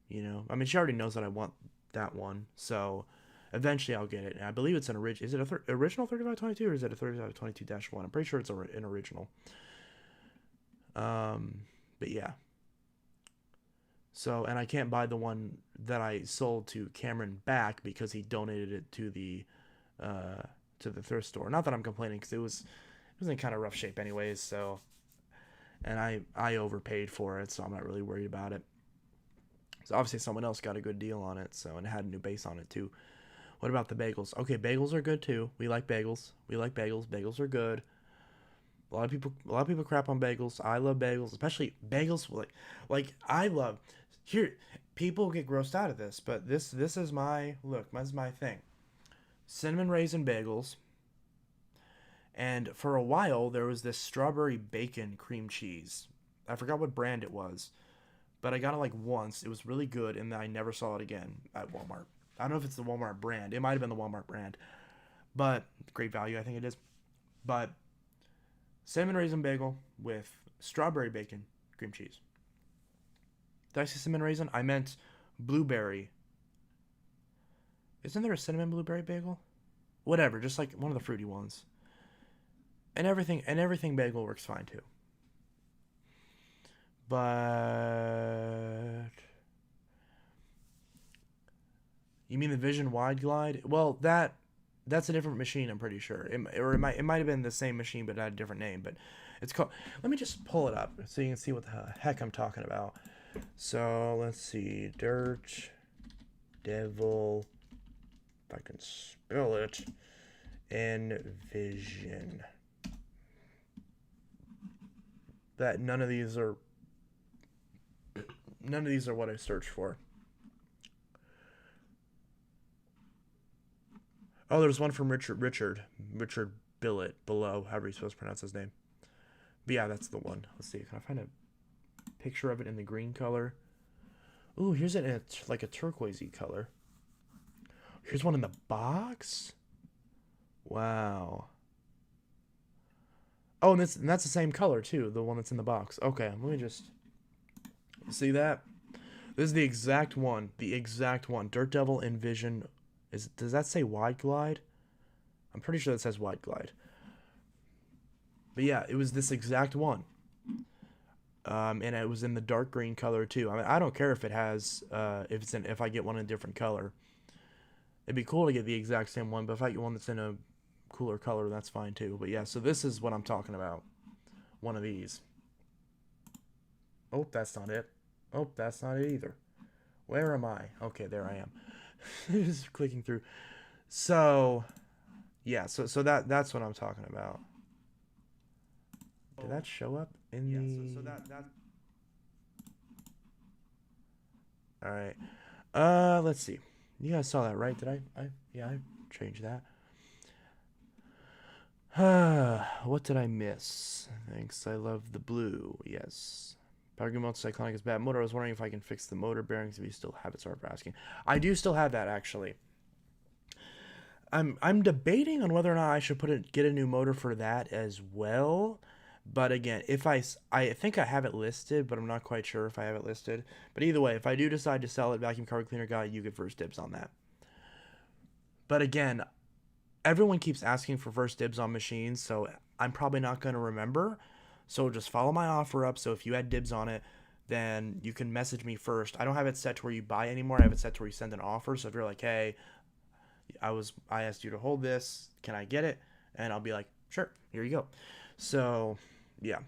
you know, I mean, she already knows that I want that one. So, eventually I'll get it. And I believe it's an original. Is it an original 3522 or is it a 3522-1? I'm pretty sure it's an original. But yeah. So, and I can't buy the one that I sold to Cameron back because he donated it to the thrift store. Not that I'm complaining, because it was in kind of rough shape anyways. So, and I overpaid for it, so I'm not really worried about it. So obviously someone else got a good deal on it. So, and it had a new base on it too. What about the bagels? Okay, bagels are good too. We like bagels. Bagels are good. A lot of people crap on bagels. I love bagels, especially bagels. Like I love. Here, people get grossed out of this, but this is my look. This is my thing. Cinnamon raisin bagels. And for a while, there was this strawberry bacon cream cheese. I forgot what brand it was, but I got it like once. It was really good, and I never saw it again at Walmart. I don't know if it's the Walmart brand. It might have been the Walmart brand, but great value, I think it is. But cinnamon raisin bagel with strawberry bacon cream cheese. Did I say cinnamon raisin? I meant blueberry. Isn't there a cinnamon blueberry bagel? Whatever, just like one of the fruity ones. And everything bagel works fine too. But you mean the Vision Wide Glide? Well, that's a different machine, I'm pretty sure. It might have been the same machine, but it had a different name. But it's called. Let me just pull it up so you can see what the heck I'm talking about. So let's see, Dirt Devil. If I can spell it, Envision. That none of these are what I searched for. Oh, there's one from Richard Billett below, however you're supposed to pronounce his name. But yeah, that's the one. Let's see. Can I find a picture of it in the green color? Ooh, here's it in like a turquoisey color. Here's one in the box. Wow. Oh, and that's the same color too, the one that's in the box. Okay, let me just see that. This is the exact one. Dirt Devil Envision. Does that say Wide Glide? I'm pretty sure that says Wide Glide. But yeah, it was this exact one. And it was in the dark green color too. I mean, I don't care if it has if I get one in a different color. It'd be cool to get the exact same one, but if I get one that's in a cooler color, that's fine too. But yeah, so this is what I'm talking about. One of these. Oh, that's not it. Oh, that's not it either. Where am I? Okay, there I am. Just clicking through. So, yeah, so that's what I'm talking about. Did that show up in the... So that... All right. Let's see. You guys saw that, right? Did yeah, I changed that. What did I miss? Thanks, I love the blue. Yes. Power Motor Cyclonic is bad motor. I was wondering if I can fix the motor bearings if you still have it. Sorry for asking. I do still have that, actually. I'm debating on whether or not I should get a new motor for that as well. But again, if I think I have it listed, but I'm not quite sure if I have it listed. But either way, if I do decide to sell it, Vacuum Carb Cleaner Guy, you get first dibs on that. But again, everyone keeps asking for first dibs on machines, so I'm probably not going to remember. So just follow my offer up. So if you had dibs on it, then you can message me first. I don't have it set to where you buy anymore. I have it set to where you send an offer. So if you're like, hey, I asked you to hold this, can I get it? And I'll be like, sure, here you go. So yeah.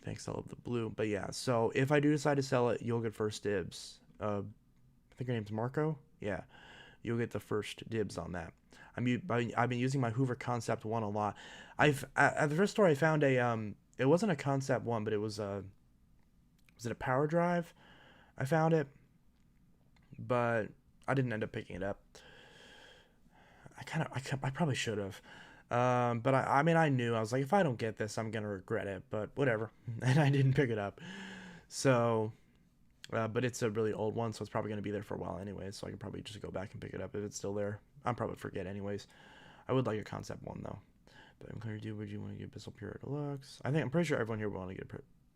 Thanks, I love the blue. But yeah, so if I do decide to sell it, you'll get first dibs. I think her name's Marco. Yeah, you'll get the first dibs on that. I've been using my Hoover Concept One a lot. At the first store I found it wasn't a Concept One, but it was was it a Power Drive? I found it, but I didn't end up picking it up. I probably should have. But I mean, I knew. I was like, if I don't get this, I'm going to regret it. But whatever. And I didn't pick it up. So, but it's a really old one, so it's probably going to be there for a while anyways. So I can probably just go back and pick it up if it's still there. I'll probably forget anyways. I would like a Concept One, though. But I'm clear, dude, would you want to get Bissell Pure Deluxe? I'm pretty sure everyone here would want to get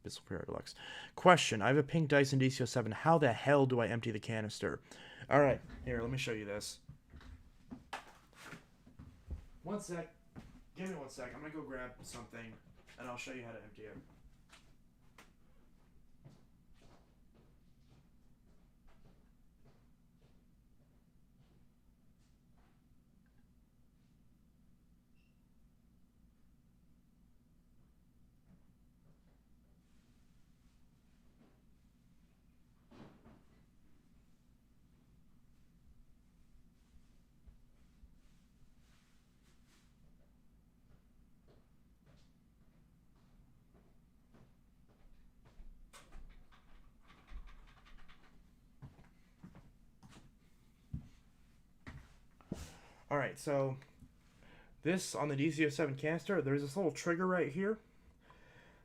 Bissell Pure Deluxe. Question. I have a pink Dyson DC07. How the hell do I empty the canister? All right. Here, let me show you this. One sec. Give me 1 sec. I'm going to go grab something, and I'll show you how to empty it. All right, so this on the DC07 canister, there's this little trigger right here.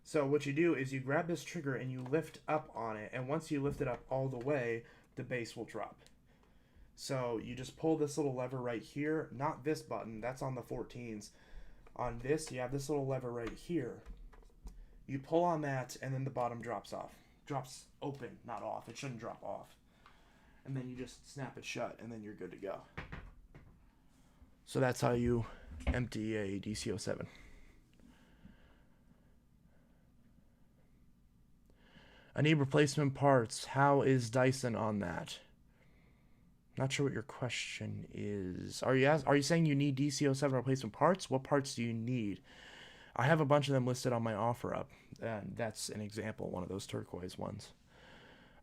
So what you do is you grab this trigger and you lift up on it, and once you lift it up all the way, the base will drop. So you just pull this little lever right here, not this button, that's on the 14s. On this, you have this little lever right here. You pull on that, and then the bottom drops off. Drops open, not off. It shouldn't drop off. And then you just snap it shut, and then you're good to go. So that's how you empty a DC07. I need replacement parts. How is Dyson on that? Not sure what your question is. Are you saying you need DC07 replacement parts? What parts do you need? I have a bunch of them listed on my offer up, and that's an example, one of those turquoise ones.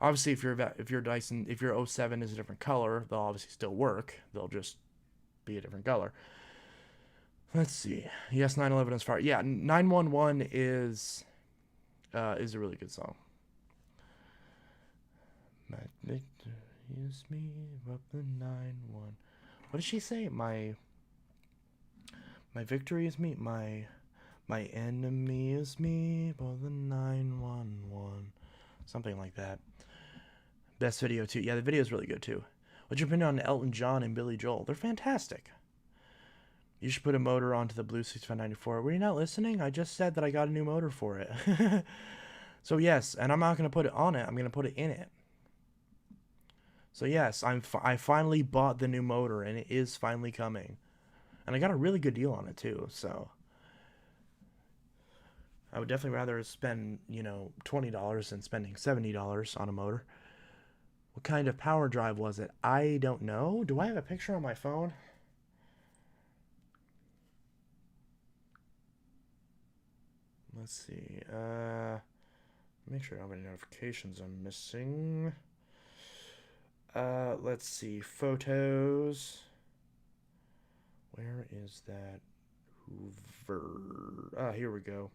Obviously, if your Dyson, if your 07 is a different color, they'll obviously still work. They'll just be a different color. Let's see. Yes, 911 is far. Yeah, 911 is a really good song. My victory is me, up the 9-1. What did she say? My victory is me. My enemy is me, but the 911. Something like that. Best video too. Yeah, the video is really good too. What's your opinion on Elton John and Billy Joel? They're fantastic. You should put a motor onto the Blue 6594. Were you not listening? I just said that I got a new motor for it. So yes, and I'm not going to put it on it. I'm going to put it in it. So yes, I finally bought the new motor, and it is finally coming. And I got a really good deal on it too, so I would definitely rather spend, $20 than spending $70 on a motor. What kind of power drive was it? I don't know. Do I have a picture on my phone? Let's see. Make sure I don't have any notifications I'm missing. Let's see. Photos. Where is that Hoover? Ah, here we go.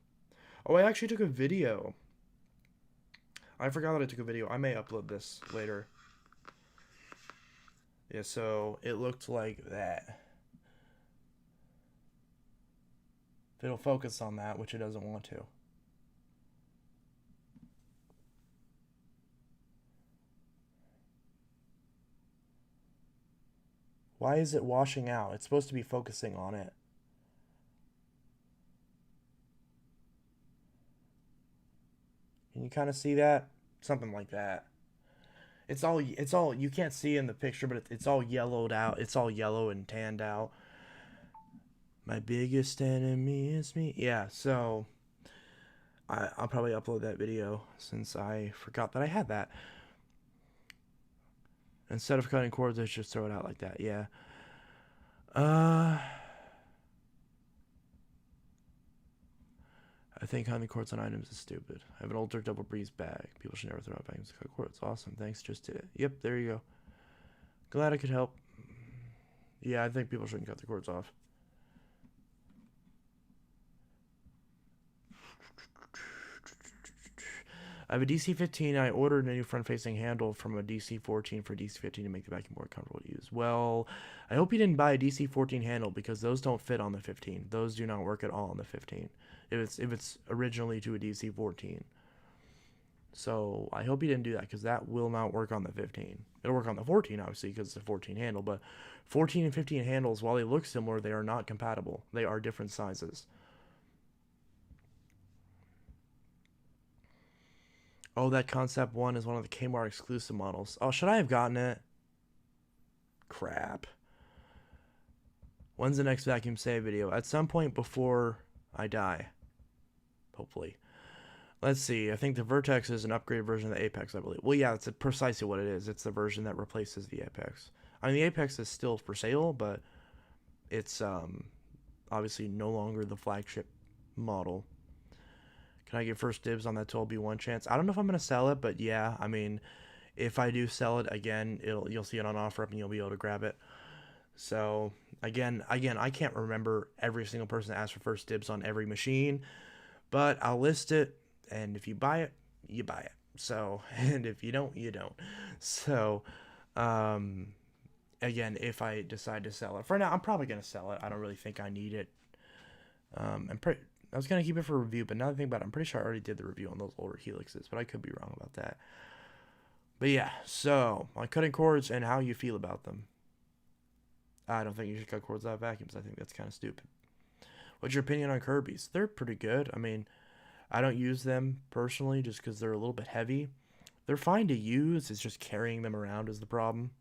Oh, I actually took a video. I forgot that I took a video. I may upload this later. Yeah, so it looked like that. If it'll focus on that, which it doesn't want to. Why is it washing out? It's supposed to be focusing on it. Can you kind of see that? Something like that. It's all you can't see in the picture, but it's all yellowed out. It's all yellow and tanned out. My biggest enemy is me. Yeah, so I'll probably upload that video since I forgot that I had that. Instead of cutting cords, I just throw it out like that. Yeah. Uh, I think cutting cords on items is stupid. I have an older double breeze bag. People should never throw out bags to cut cords. Awesome. Thanks. Just did it. Yep. There you go. Glad I could help. Yeah, I think people shouldn't cut the cords off. I have a DC-15. I ordered a new front-facing handle from a DC-14 for DC-15 to make the vacuum more comfortable to use. Well, I hope you didn't buy a DC-14 handle because those don't fit on the 15. Those do not work at all on the 15. If it's originally to a DC-14. So I hope you didn't do that because that will not work on the 15. It'll work on the 14, obviously, because it's a 14 handle. But 14 and 15 handles, while they look similar, they are not compatible. They are different sizes. Oh, that Concept 1 is one of the Kmart exclusive models. Oh, should I have gotten it? Crap. When's the next vacuum save video? At some point before I die. Hopefully. Let's see. I think the Vertex is an upgraded version of the Apex, I believe. Well, yeah, that's precisely what it is. It's the version that replaces the Apex. I mean, the Apex is still for sale, but it's obviously no longer the flagship model. Can I get first dibs on that 12B1 chance? I don't know if I'm going to sell it, but yeah, I mean, if I do sell it, again, you'll see it on OfferUp and you'll be able to grab it. So, again, I can't remember every single person that asked for first dibs on every machine, but I'll list it, and if you buy it, you buy it. So, and if you don't, you don't. So, again, if I decide to sell it, for now, I'm probably going to sell it. I don't really think I need it. I was going to keep it for review, but now that I think about it, I'm pretty sure I already did the review on those older Helixes, but I could be wrong about that. But yeah, so, on cutting cords and how you feel about them. I don't think you should cut cords out of vacuums. I think that's kind of stupid. What's your opinion on Kirby's? They're pretty good. I mean, I don't use them personally just because they're a little bit heavy. They're fine to use. It's just carrying them around is the problem.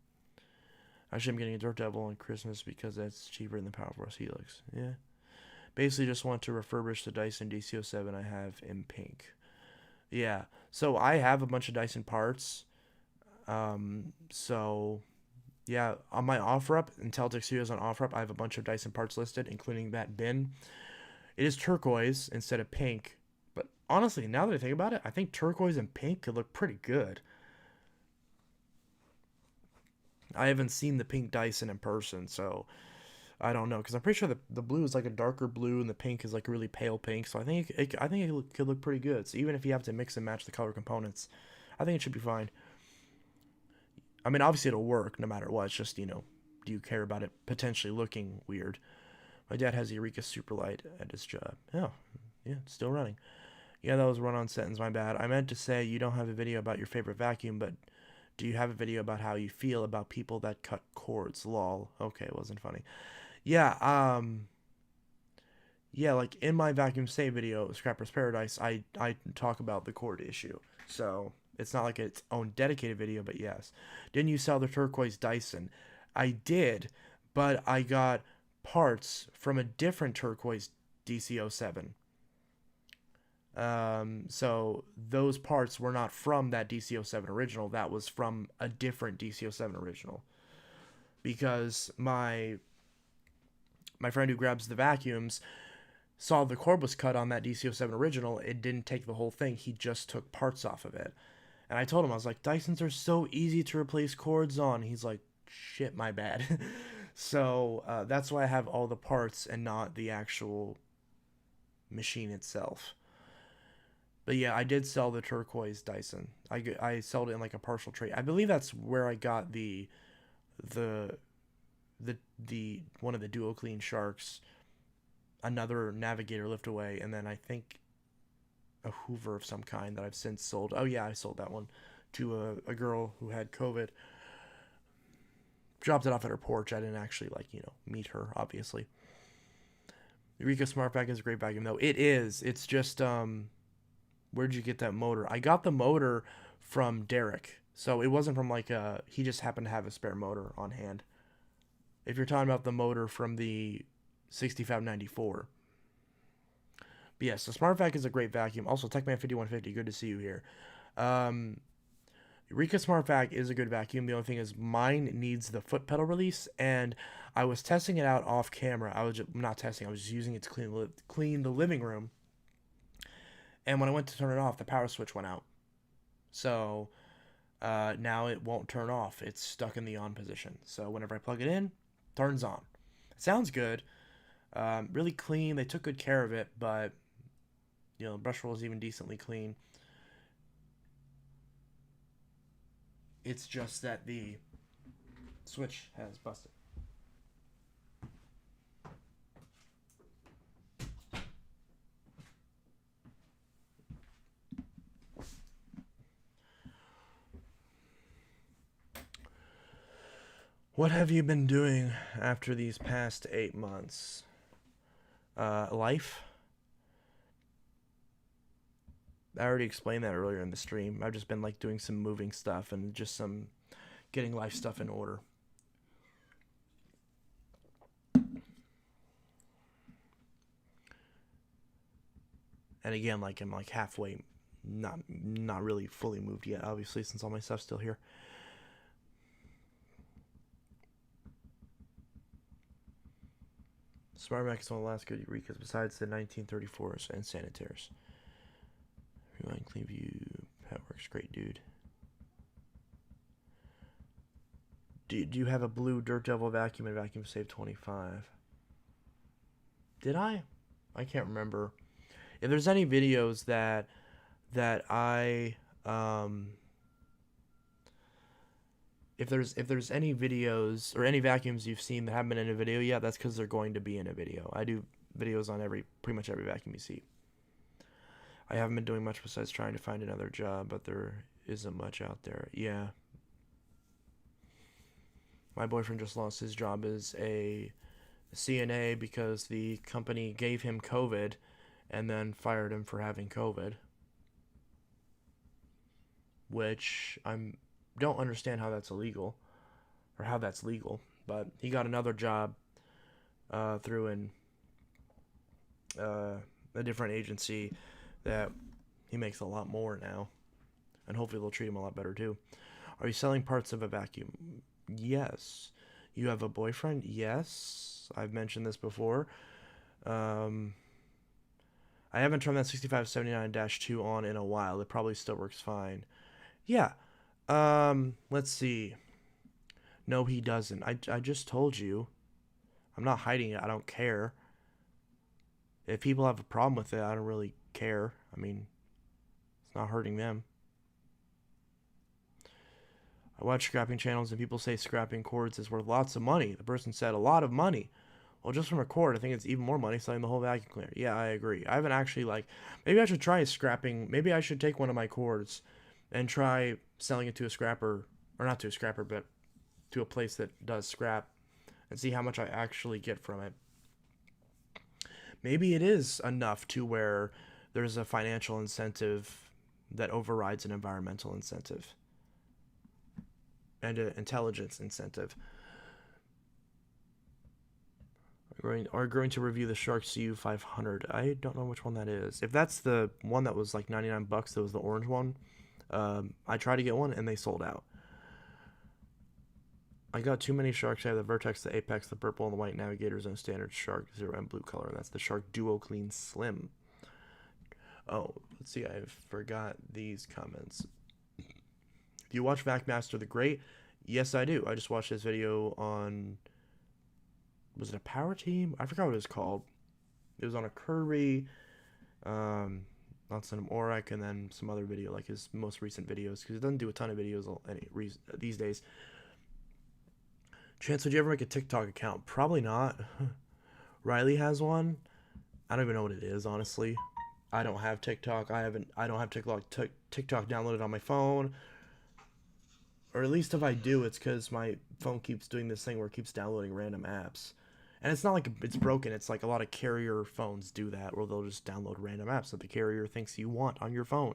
Actually, I'm getting a Dirt Devil on Christmas because that's cheaper than the Power Force Helix. Yeah. Basically, just want to refurbish the Dyson DC-07 I have in pink. Yeah. So I have a bunch of Dyson parts. So yeah, on my OfferUp, Inteltech Studios on OfferUp, I have a bunch of Dyson parts listed, including that bin. It is turquoise instead of pink. But honestly, now that I think about it, I think turquoise and pink could look pretty good. I haven't seen the pink Dyson in person, so I don't know, because I'm pretty sure the blue is like a darker blue and the pink is like a really pale pink. So I think it could look pretty good. So even if you have to mix and match the color components, I think it should be fine. I mean, obviously it'll work no matter what. It's just, do you care about it potentially looking weird? My dad has Eureka Superlight at his job. Oh, yeah, it's still running. Yeah, that was a run-on sentence. My bad. I meant to say you don't have a video about your favorite vacuum, but do you have a video about how you feel about people that cut cords? Lol. Okay, it wasn't funny. Yeah, yeah, like in my vacuum save video, Scrapper's Paradise, I talk about the cord issue. So it's not like its own dedicated video, but yes. Didn't you sell the turquoise Dyson? I did, but I got parts from a different turquoise DC-07. So those parts were not from that DC-07 original. That was from a different DC-07 original. Because my friend who grabs the vacuums saw the cord was cut on that DC-07 original. It didn't take the whole thing. He just took parts off of it. And I told him, I was like, Dysons are so easy to replace cords on. He's like, shit, my bad. So that's why I have all the parts and not the actual machine itself. But yeah, I did sell the turquoise Dyson. I sold it in like a partial trade. I believe that's where I got the the the one of the duo clean sharks, another navigator lift away, and then I think a Hoover of some kind that I've since sold. Oh yeah, I sold that one to a girl who had COVID. Dropped it off at her porch. I didn't actually meet her, obviously. Eureka Smart Vac is a great vacuum though. It is. It's just where'd you get that motor? I got the motor from Derek. So it wasn't from he just happened to have a spare motor on hand. If you're talking about the motor from the 6594. But yes, the Smart Vac is a great vacuum. Also, Techman5150, good to see you here. Eureka Smart Vac is a good vacuum. The only thing is mine needs the foot pedal release, and I was testing it out off camera. I was not testing. I was just using it to clean the living room. And when I went to turn it off, the power switch went out. So now it won't turn off. It's stuck in the on position. So whenever I plug it in, turns on. It sounds good. Really clean. They took good care of it, but the brush roll is even decently clean. It's just that the switch has busted. What have you been doing after these past 8 months? Life? I already explained that earlier in the stream. I've just been doing some moving stuff and just some getting life stuff in order. And again, I'm halfway, not really fully moved yet, obviously, since all my stuff's still here. Smart Vac is one of the last good Eurekas besides the 1934s and Sanitaires. Rewind Clean View. That works great, dude. Do you have a blue Dirt Devil vacuum and vacuum save 25? Did I? I can't remember. If there's any videos that I if there's any videos or any vacuums you've seen that haven't been in a video yet, that's because they're going to be in a video. I do videos on pretty much every vacuum you see. I haven't been doing much besides trying to find another job, but there isn't much out there. Yeah. My boyfriend just lost his job as a CNA because the company gave him COVID and then fired him for having COVID. Which don't understand how that's illegal or how that's legal, but he got another job through a different agency that he makes a lot more now, and hopefully they'll treat him a lot better too. Are you selling parts of a vacuum? Yes. You have a boyfriend? Yes. I've mentioned this before. I haven't turned that 6579-2 on in a while. It probably still works fine. Yeah. Let's see. No, he doesn't. I just told you. I'm not hiding it. I don't care. If people have a problem with it, I don't really care. I mean, it's not hurting them. I watch scrapping channels and people say scrapping cords is worth lots of money. The person said a lot of money. Well, just from a cord, I think it's even more money selling the whole vacuum cleaner. Yeah, I agree. I haven't actually maybe I should try scrapping. Maybe I should take one of my cords and try selling it to a scrapper, or not to a scrapper, but to a place that does scrap, and see how much I actually get from it. Maybe it is enough to where there's a financial incentive that overrides an environmental incentive and an intelligence incentive. Are going to review the Shark CU500. I don't know which one that is. If that's the one that was like $99, that was the orange one. I tried to get one and they sold out. I got too many Sharks. I have the Vertex, the Apex, the purple, and the white Navigator's own standard Shark 0 and blue color. That's the Shark Duo Clean Slim. Oh, let's see. I forgot these comments. Do you watch VacMaster the Great? Yes, I do. I just watched this video on... Was it a Power Team? I forgot what it was called. It was on a Kirby, on some Oric, and then some other video, like his most recent videos, because he doesn't do a ton of videos these days. Chance, would you ever make a TikTok account? Probably not. Riley has one. I don't even know what it is, honestly. I don't have TikTok. I don't have TikTok downloaded on my phone. Or at least if I do, it's because my phone keeps doing this thing where it keeps downloading random apps. And it's not like it's broken. It's like a lot of carrier phones do that, where they'll just download random apps that the carrier thinks you want on your phone,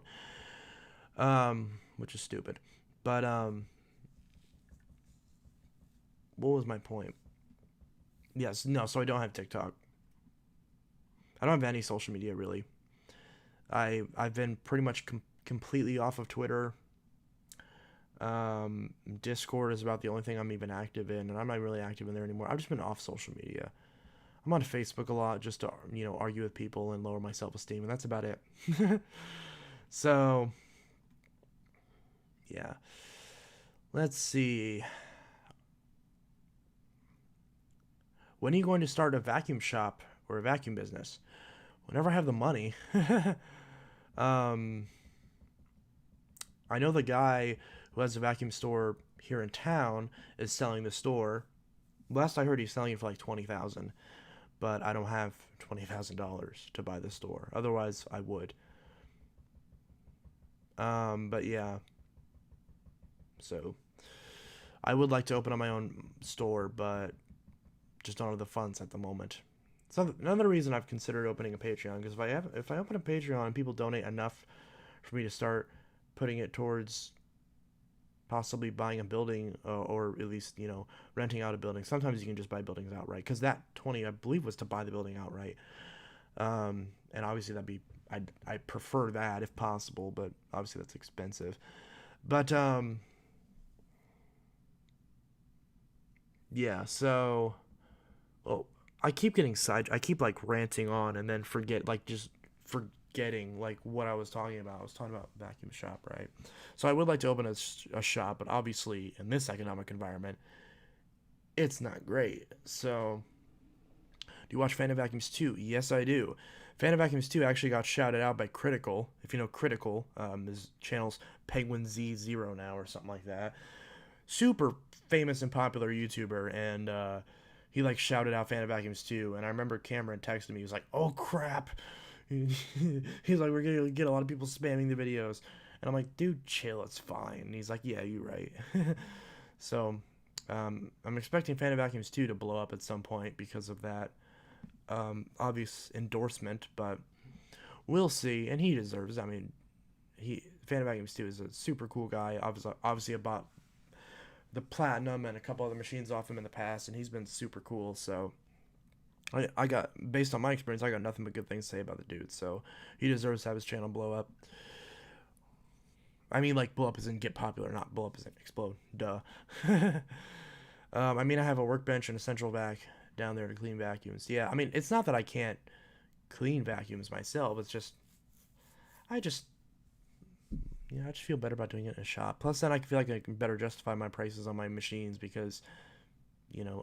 which is stupid. But what was my point? Yes, no. So I don't have TikTok. I don't have any social media really. I've been pretty much completely off of Twitter. Discord is about the only thing I'm even active in, and I'm not really active in there anymore. I've just been off social media. I'm on Facebook a lot just to argue with people and lower my self esteem, and that's about it. So yeah, let's see. When are you going to start a vacuum shop or a vacuum business? Whenever I have the money. um, I know the guy who has a vacuum store here in town is selling the store. Last I heard, he's selling it for like 20,000, but I don't have $20,000 to buy the store. Otherwise, I would. But yeah, so I would like to open up my own store, but just don't have the funds at the moment. So another reason I've considered opening a Patreon, because if I open a Patreon and people donate enough for me to start putting it towards possibly buying a building, or at least renting out a building. Sometimes you can just buy buildings outright, because that 20 I believe was to buy the building outright. And obviously I prefer that if possible, but obviously that's expensive. But yeah, so oh, I keep getting I keep like ranting on and then just forgetting like what I was talking about. I was talking about vacuum shop, right? So I would like to open a shop, but obviously in this economic environment, it's not great. So, do you watch Phantom Vacuums 2? Yes, I do. Phantom Vacuums 2 actually got shouted out by Critical. If you know Critical, his channel's Penguin Z0 now or something like that. Super famous and popular YouTuber, and he like shouted out Phantom Vacuums 2. And I remember Cameron texted me. He was like, "Oh crap!" He's like, "We're gonna get a lot of people spamming the videos," and I'm like, "Dude, chill. It's fine." And he's like, "Yeah, you're right." So, I'm expecting Phantom Vacuums 2 to blow up at some point because of that obvious endorsement, but we'll see. And he deserves it. I mean, Phantom Vacuums 2 is a super cool guy. Obviously, I bought the Platinum and a couple other machines off him in the past, and he's been super cool. So I got, based on my experience, I got nothing but good things to say about the dude. So he deserves to have his channel blow up. I mean, like, blow up as in get popular, not blow up as in explode. Duh. I mean, I have a workbench and a central vac down there to clean vacuums. Yeah, I mean, it's not that I can't clean vacuums myself. It's just, I just, I just feel better about doing it in a shop. Plus, then I feel like I can better justify my prices on my machines because,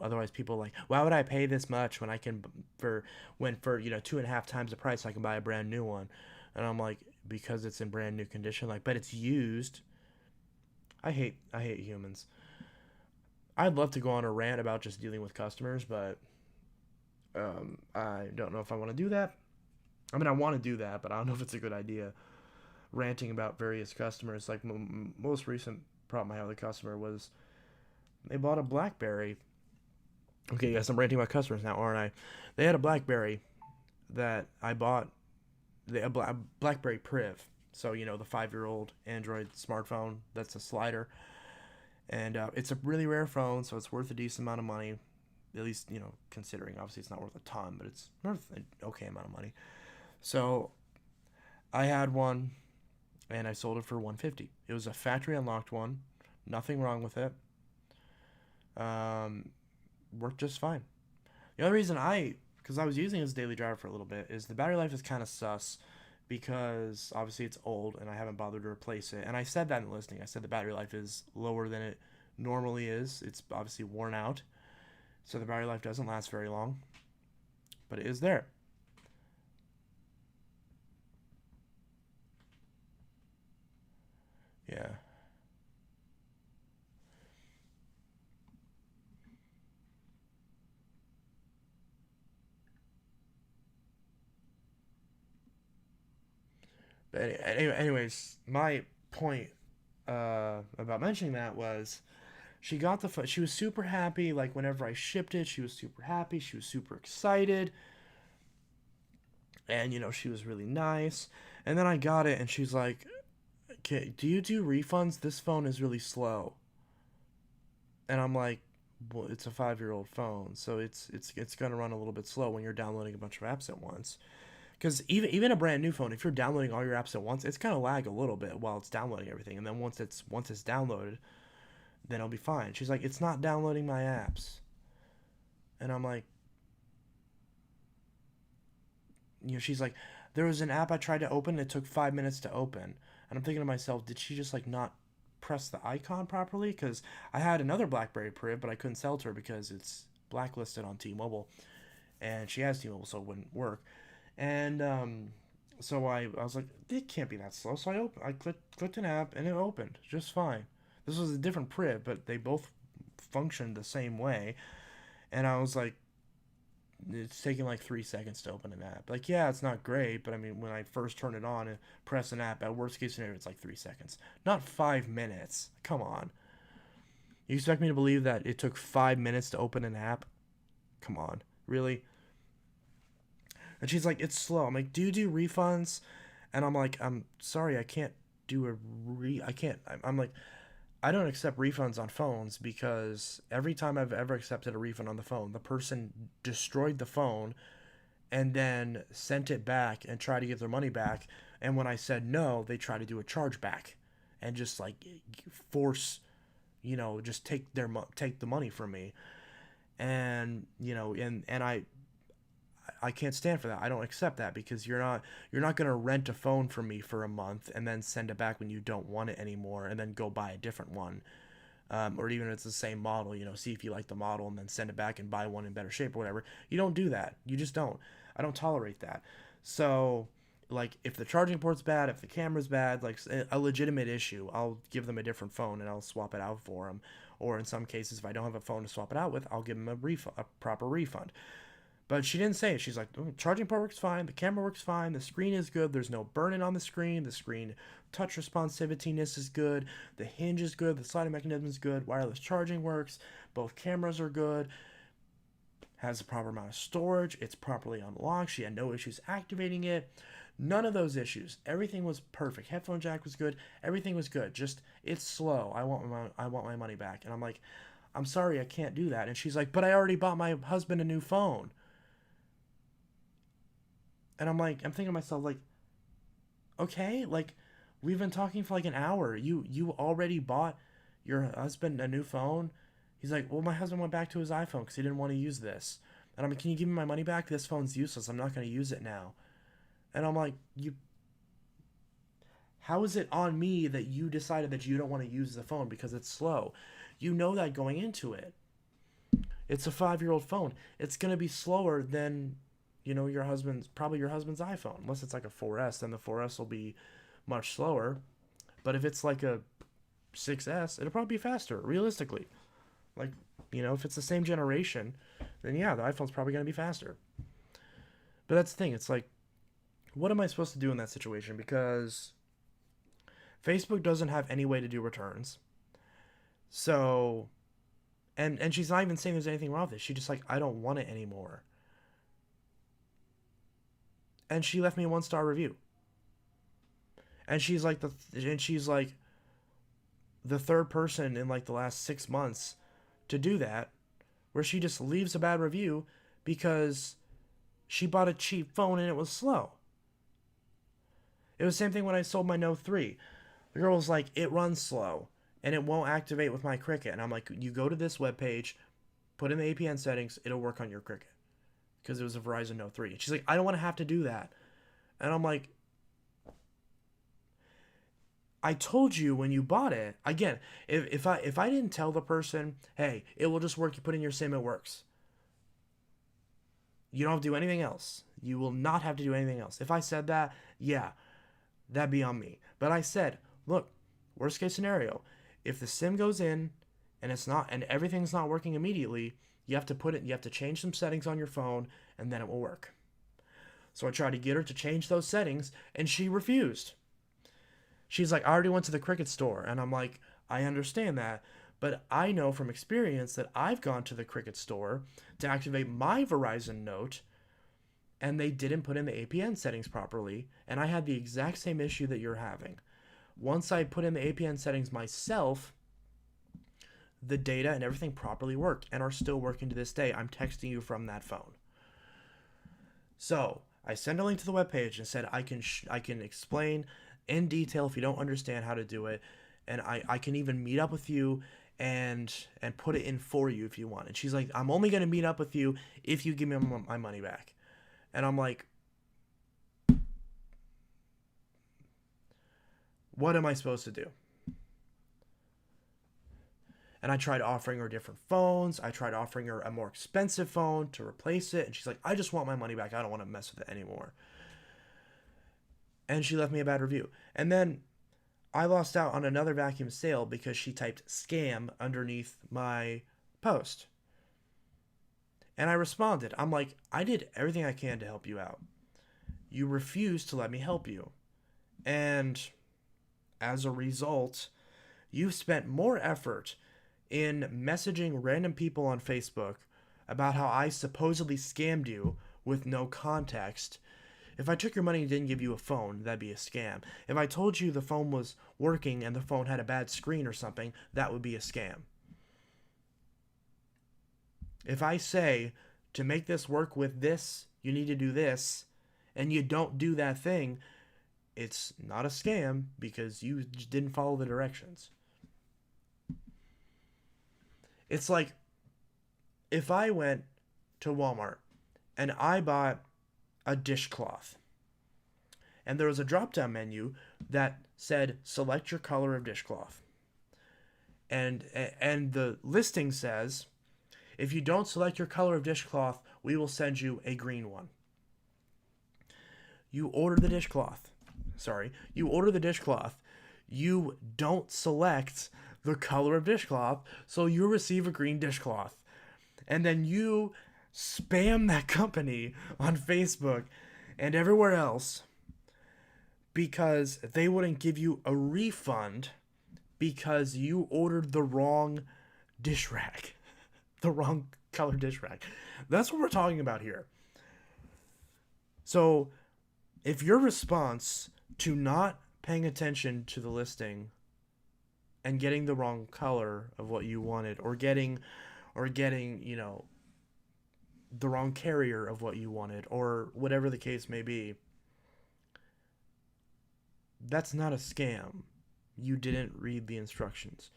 otherwise people are like, why would I pay this much when I can, for 2.5 times the price I can buy a brand new one? And I'm like, because it's in brand new condition. Like, but it's used. I hate humans. I'd love to go on a rant about just dealing with customers, but I don't know if I want to do that. I mean, I want to do that, but I don't know if it's a good idea. Ranting about various customers. Like, most recent problem I had with a customer was they bought a BlackBerry. Okay, yes, I'm ranting about customers now, aren't I? They had a BlackBerry that I bought, a BlackBerry Priv. So, the 5-year-old Android smartphone that's a slider. And it's a really rare phone, so it's worth a decent amount of money. At least, considering. Obviously, it's not worth a ton, but it's worth an okay amount of money. So, I had one, and I sold it for $150. It was a factory unlocked one. Nothing wrong with it. Worked just fine. The only reason because I was using it as a daily driver for a little bit, is the battery life is kind of sus because obviously it's old and I haven't bothered to replace it. And I said that in the listing. I said the battery life is lower than it normally is. It's obviously worn out, so the battery life doesn't last very long, but it is there. Yeah. But anyways, my point about mentioning that was she got the phone. She was super happy. Like whenever I shipped it, she was super happy. She was super excited, and she was really nice. And then I got it, and she's like, "Okay, do you do refunds? This phone is really slow." And I'm like, "Well, it's a 5-year-old phone, so it's gonna run a little bit slow when you're downloading a bunch of apps at once." Because even a brand new phone, if you're downloading all your apps at once, it's gonna lag a little bit while it's downloading everything, and then once it's downloaded, then it'll be fine. She's like, it's not downloading my apps, and I'm like, she's like, there was an app I tried to open, it took 5 minutes to open, and I'm thinking to myself, did she just like not press the icon properly? Because I had another BlackBerry Priv, but I couldn't sell to her because it's blacklisted on T-Mobile, and she has T-Mobile, so it wouldn't work. And so I was like, it can't be that slow. So I clicked an app and it opened just fine. This was a different Priv, but they both functioned the same way. And I was like, it's taking like 3 seconds to open an app. Like, yeah, it's not great, but I mean, when I first turn it on and press an app, at worst case scenario, it's like 3 seconds, not 5 minutes. Come on, you expect me to believe that it took 5 minutes to open an app? Come on, really? And she's like, it's slow. I'm like, do you do refunds? And I'm like, I'm sorry, I can't do I can't. I'm like, I don't accept refunds on phones because every time I've ever accepted a refund on the phone, the person destroyed the phone and then sent it back and tried to get their money back. And when I said no, they try to do a chargeback and just like force, just take the money from me. And I can't stand for that. I don't accept that because you're not going to rent a phone from me for a month and then send it back when you don't want it anymore and then go buy a different one. Or even if it's the same model, see if you like the model and then send it back and buy one in better shape or whatever. You don't do that. You just don't. I don't tolerate that. So, like, if the charging port's bad, if the camera's bad, like a legitimate issue, I'll give them a different phone and I'll swap it out for them. Or in some cases, if I don't have a phone to swap it out with, I'll give them a proper refund. But she didn't say it. She's like, oh, charging port works fine, the camera works fine, the screen is good, there's no burn-in on the screen touch responsitiveness is good, the hinge is good, the sliding mechanism is good, wireless charging works, both cameras are good, has the proper amount of storage, it's properly unlocked, she had no issues activating it. None of those issues. Everything was perfect. Headphone jack was good. Everything was good. Just it's slow. I want my money back. And I'm like, I'm sorry, I can't do that. And she's like, but I already bought my husband a new phone. And I'm like, I'm thinking to myself, like, okay, like, we've been talking for like an hour. You already bought your husband a new phone? He's like, well, my husband went back to his iPhone because he didn't want to use this. And I'm like, can you give me my money back? This phone's useless. I'm not going to use it now. And I'm like, how is it on me that you decided that you don't want to use the phone because it's slow? You know that going into it. It's a 5-year-old phone. It's going to be slower than probably your husband's iPhone. Unless it's like a 4S, then the 4S will be much slower. But if it's like a 6S, it'll probably be faster, realistically. Like, if it's the same generation, then yeah, the iPhone's probably going to be faster. But that's the thing. It's like, what am I supposed to do in that situation? Because Facebook doesn't have any way to do returns. So, and she's not even saying there's anything wrong with it. She's just like, I don't want it anymore. And she left me a 1-star review. And she's like the third person in like the last 6 months to do that, where she just leaves a bad review because she bought a cheap phone and it was slow. It was the same thing when I sold my Note 3. The girl was like, it runs slow and it won't activate with my Cricket. And I'm like, you go to this webpage, put in the APN settings, it'll work on your Cricket. Because it was a Verizon Note 3. And she's like, I don't want to have to do that. And I'm like, I told you when you bought it. Again, if I didn't tell the person, hey, it will just work, you put in your SIM, it works. You don't have to do anything else. You will not have to do anything else. If I said that, yeah, that'd be on me. But I said, look, worst case scenario, if the SIM goes in and everything's not working immediately, you have to change some settings on your phone and then it will work. So I tried to get her to change those settings, and she refused. She's like, I already went to the Cricket store. And I'm like, I understand that. But I know from experience that I've gone to the Cricket store to activate my Verizon Note, and they didn't put in the APN settings properly. And I had the exact same issue that you're having. Once I put in the APN settings myself, the data and everything properly worked and are still working to this day. I'm texting you from that phone. So I sent a link to the webpage and said I can explain in detail if you don't understand how to do it, and I can even meet up with you and put it in for you if you want. And she's like, I'm only going to meet up with you if you give me my money back. And I'm like, what am I supposed to do? And I tried offering her different phones. I tried offering her a more expensive phone to replace it. And she's like, I just want my money back. I don't want to mess with it anymore. And she left me a bad review. And then I lost out on another vacuum sale because she typed scam underneath my post. And I responded. I'm like, I did everything I can to help you out. You refused to let me help you. And as a result, you've spent more effort in messaging random people on Facebook about how I supposedly scammed you with no context. If I took your money and didn't give you a phone, that'd be a scam. If I told you the phone was working and the phone had a bad screen or something, that would be a scam. If I say, to make this work with this, you need to do this, and you don't do that thing, it's not a scam because you didn't follow the directions. It's like if I went to Walmart and I bought a dishcloth and there was a drop-down menu that said select your color of dishcloth, and the listing says if you don't select your color of dishcloth, we will send you a green one. You order the dishcloth. You don't select the color of dishcloth, so you receive a green dishcloth. And then you spam that company on Facebook and everywhere else because they wouldn't give you a refund because you ordered the wrong dish rack, the wrong color dish rack. That's what we're talking about here. So if your response to not paying attention to the listing and getting the wrong color of what you wanted, or getting, the wrong carrier of what you wanted, or whatever the case may be, that's not a scam. You didn't read the instructions.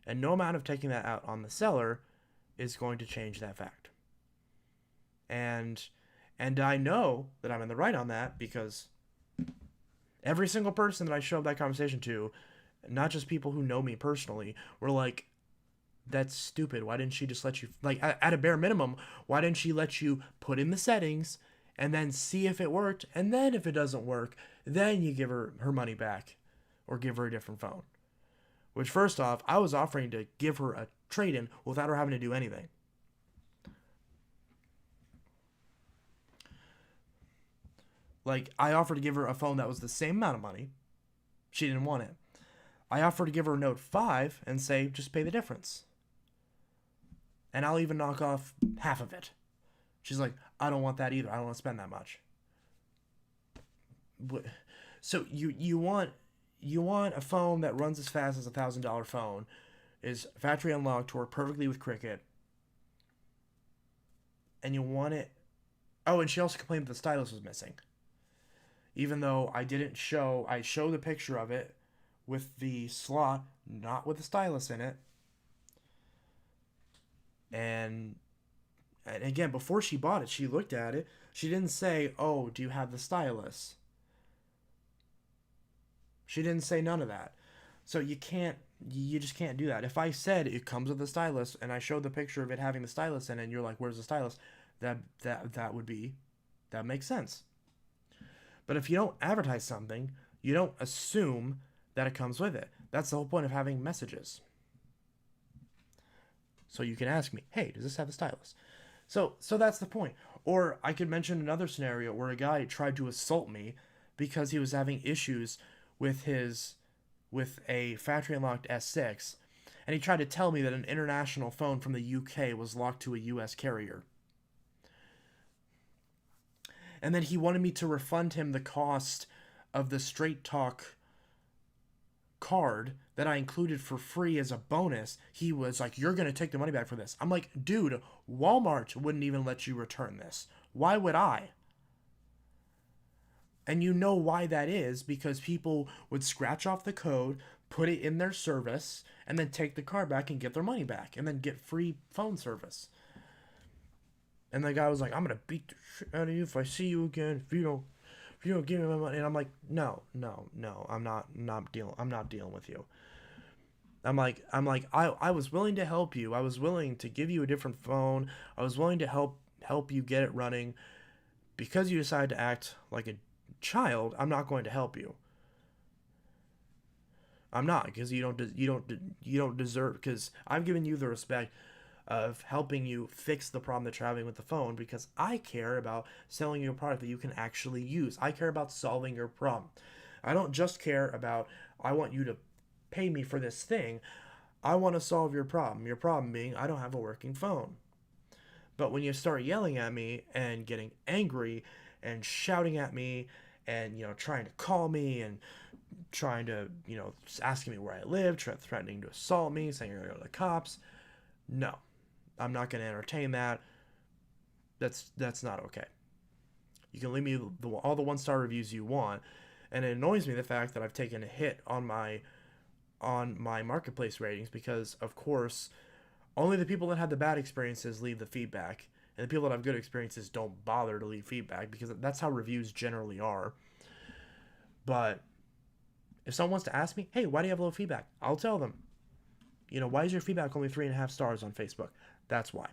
And no amount of taking that out on the seller is going to change that fact. And I know that I'm in the right on that because every single person that I showed that conversation to, not just people who know me personally, were like, that's stupid. Why didn't she just let you, like, at a bare minimum, why didn't she let you put in the settings and then see if it worked? And then if it doesn't work, then you give her money back or give her a different phone. Which, first off, I was offering to give her a trade-in without her having to do anything. Like, I offered to give her a phone that was the same amount of money. She didn't want it. I offered to give her a Note 5 and say, just pay the difference. And I'll even knock off half of it. She's like, I don't want that either. I don't want to spend that much. So you want a phone that runs as fast as $1,000 phone, is factory unlocked to work perfectly with Cricket, and you want it. Oh, and she also complained that the stylus was missing. Even though I showed the picture of it with the slot, not with the stylus in it. And again, before she bought it, she looked at it. She didn't say, oh, do you have the stylus? She didn't say none of that. So you just can't do that. If I said it comes with the stylus and I showed the picture of it having the stylus in it and you're like, where's the stylus? That makes sense. But if you don't advertise something, you don't assume that it comes with it. That's the whole point of having messages. So you can ask me, hey, does this have a stylus? So that's the point. Or I could mention another scenario where a guy tried to assault me because he was having issues with his with a factory unlocked S6, and he tried to tell me that an international phone from the UK was locked to a US carrier. And then he wanted me to refund him the cost of the Straight Talk card that I included for free as a bonus. He was like, "You're going to take the money back for this." I'm like, "Dude, Walmart wouldn't even let you return this. Why would I?" And you know why that is, because people would scratch off the code, put it in their service, and then take the car back and get their money back and then get free phone service. And the guy was like, "I'm gonna beat the shit out of you if I see you again. If you don't give me my money." And I'm like, "No, no, no. I'm not dealing with you." I was willing to help you. I was willing to give you a different phone. I was willing to help you get it running. Because you decided to act like a child, I'm not going to help you. I'm not, because you don't deserve, because I've given you the respect of helping you fix the problem that you're having with the phone, because I care about selling you a product that you can actually use. I care about solving your problem. I don't just care about, I want you to pay me for this thing. I want to solve your problem. Your problem being, I don't have a working phone. But when you start yelling at me and getting angry and shouting at me and, trying to call me and trying to, asking me where I live, threatening to assault me, saying you're going to go to the cops, no, I'm not going to entertain that. That's not okay. You can leave me all the 1-star reviews you want, and it annoys me the fact that I've taken a hit on my marketplace ratings, because of course only the people that had the bad experiences leave the feedback, and the people that have good experiences don't bother to leave feedback, because that's how reviews generally are. But if someone wants to ask me, "Hey, why do you have low feedback?" I'll tell them, "Why is your feedback only 3.5 stars on Facebook?" That's why.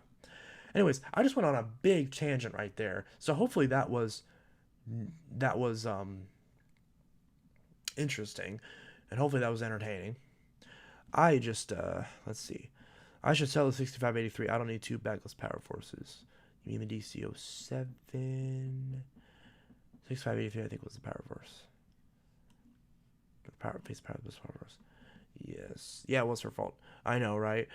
Anyways, I just went on a big tangent right there. So hopefully that was interesting, and hopefully that was entertaining. I just let's see. I should sell the 6583. I don't need two backless power forces. You mean the DC07? 6583, I think, was the power force. The power force. Yes. Yeah, it was her fault. I know, right?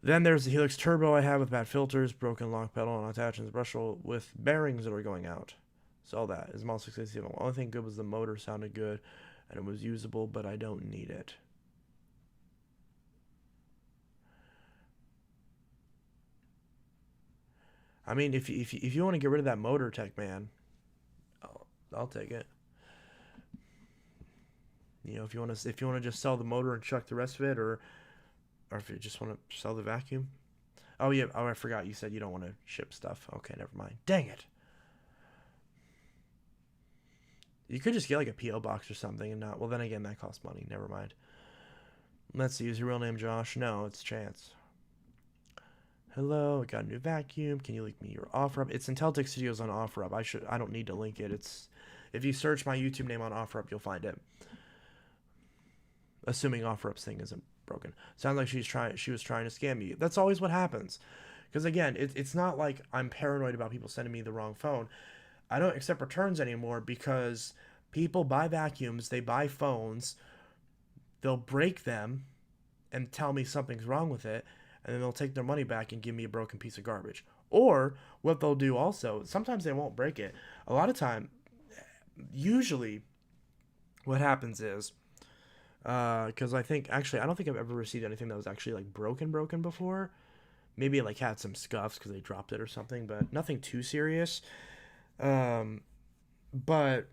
Then there's the Helix Turbo I have with bad filters, broken lock pedal, and attachments, brush roll with bearings that are going out. So all that is Model 667. The only thing good was the motor sounded good, and it was usable, but I don't need it. I mean, if you want to get rid of that motor tech, man, I'll take it. If you want to just sell the motor and chuck the rest of it, or if you just want to sell the vacuum. Oh yeah. Oh, I forgot. You said you don't want to ship stuff. Okay, never mind. Dang it. You could just get like a PO box or something and not. Well, then again, that costs money. Never mind. Let's see. Is your real name Josh? No, it's Chance. Hello, I got a new vacuum. Can you link me your OfferUp? It's Inteltech Studios on OfferUp. I don't need to link it. It's if you search my YouTube name on OfferUp, you'll find it. Assuming OfferUp's thing isn't broken. Sounds like she was trying to scam me. That's always what happens. Because again, it's not like I'm paranoid about people sending me the wrong phone. I don't accept returns anymore because people buy vacuums, they buy phones, they'll break them and tell me something's wrong with it, and then they'll take their money back and give me a broken piece of garbage. Or what they'll do also, sometimes they won't break it. A lot of time, usually, what happens is, because I don't think I've ever received anything that was actually like broken before. Maybe it like had some scuffs because they dropped it or something, but nothing too serious. Um, but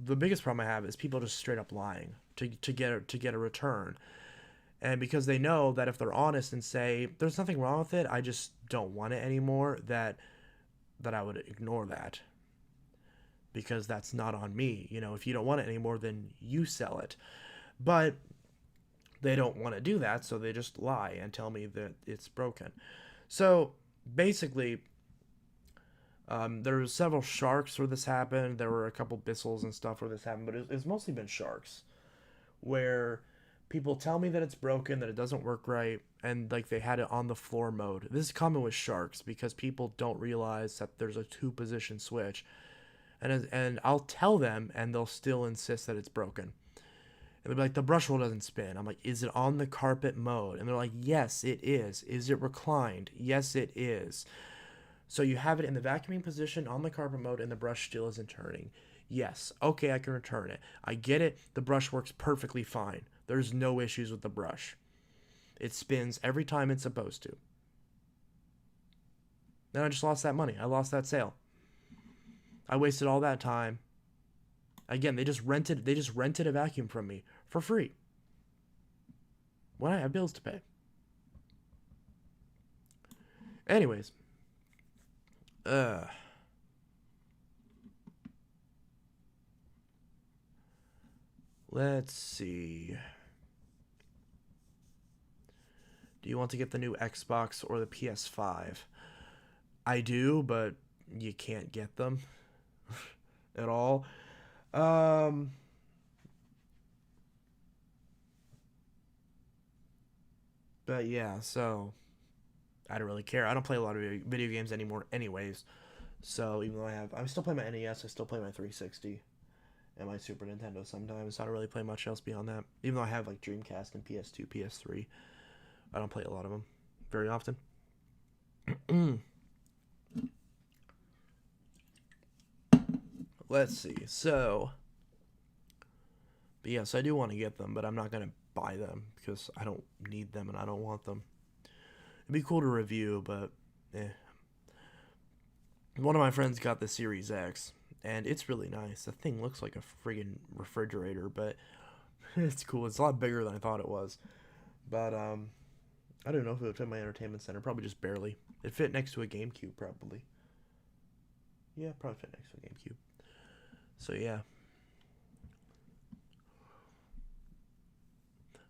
the biggest problem I have is people just straight up lying to get a return. And because they know that if they're honest and say there's nothing wrong with it, I just don't want it anymore, that I would ignore that, because that's not on me. If you don't want it anymore, then you sell it. But they don't want to do that, so they just lie and tell me that it's broken. So basically, there were several sharks where this happened. There were a couple Bissels and stuff where this happened, but it's mostly been sharks, where People tell me that it's broken, that it doesn't work right, and like they had it on the floor mode. This is common with sharks because people don't realize that there's a two position switch, and I'll tell them, and they'll still insist that it's broken. And they'll be like, the brush roll doesn't spin. I'm like, is it on the carpet mode? And they're like, yes, it is. Is it reclined? Yes, it is. So you have it in the vacuuming position on the carpet mode, and the brush still isn't turning. Yes, okay, I can return it. I get it. The brush works perfectly fine. There's no issues with the brush. It spins every time it's supposed to. Then I just lost that money. I lost that sale. I wasted all that time. Again, they just rented a vacuum from me for free when I have bills to pay. Anyways, let's see. Do you want to get the new Xbox or the PS5? I do, but you can't get them at all. Um, but yeah, so I don't really care. I don't play a lot of video games anymore, anyways. So even though I still play my NES, I still play my 360 and my Super Nintendo sometimes. I don't really play much else beyond that. Even though I have like Dreamcast and PS2, PS3, I don't play a lot of them very often. Let's see. So, but yes, I do want to get them, but I'm not gonna buy them because I don't need them and I don't want them. It'd be cool to review, but one of my friends got the Series X, and it's really nice. The thing looks like a friggin' refrigerator, but it's cool. It's a lot bigger than I thought it was. But I don't know if it would fit my entertainment center. Probably just barely. It fit next to a GameCube, probably. Yeah, probably fit next to a GameCube. So yeah.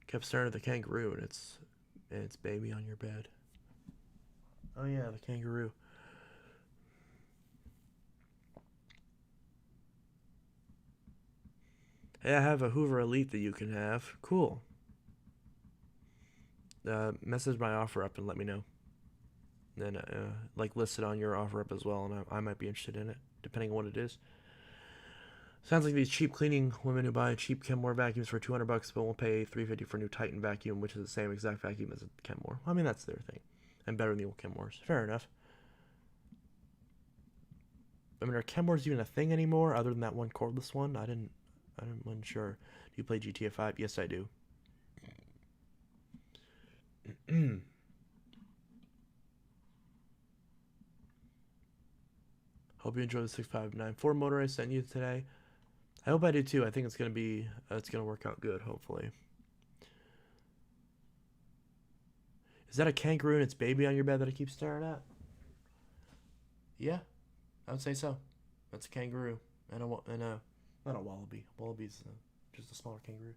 Kept staring at the kangaroo, and it's baby on your bed. Oh yeah, the kangaroo. Hey, I have a Hoover Elite that you can have. Cool. Message my offer up and let me know. Then like list it on your offer up as well, and I might be interested in it, depending on what it is. Sounds like these cheap cleaning women who buy cheap Kenmore vacuums for $200, but will pay $350 for a new Titan vacuum, which is the same exact vacuum as a Kenmore. I mean, that's their thing, and better than the old Kenmores. Fair enough. I mean, are Kenmores even a thing anymore, other than that one cordless one? wasn't sure. Do you play GTA 5? Yes, I do. Hope you enjoy the 6594 motor I sent you today. I hope I do too. I think it's gonna work out good. Hopefully. Is that a kangaroo and its baby on your bed that I keep staring at? Yeah, I would say so. That's a kangaroo and a not a wallaby. Wallaby's just a smaller kangaroo,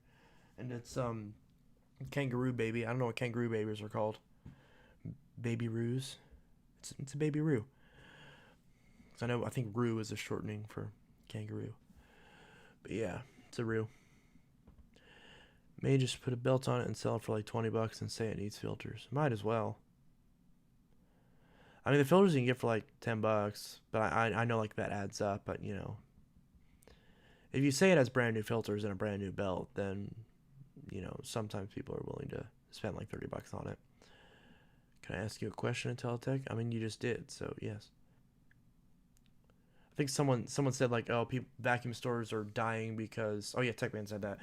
and it's kangaroo baby. I don't know what kangaroo babies are called. Baby roos. It's a baby roo. I think roo is a shortening for kangaroo. But yeah, it's a roo. May just put a belt on it and sell it for like $20 and say it needs filters. Might as well. I mean, the filters you can get for like $10, but I know like that adds up. But you know, if you say it has brand new filters and a brand new belt, then you know sometimes people are willing to spend like $30 on it. Can I ask you a question, Intelitech? I mean, you just did, so yes. I think someone said like, oh, vacuum stores are dying because Techman said that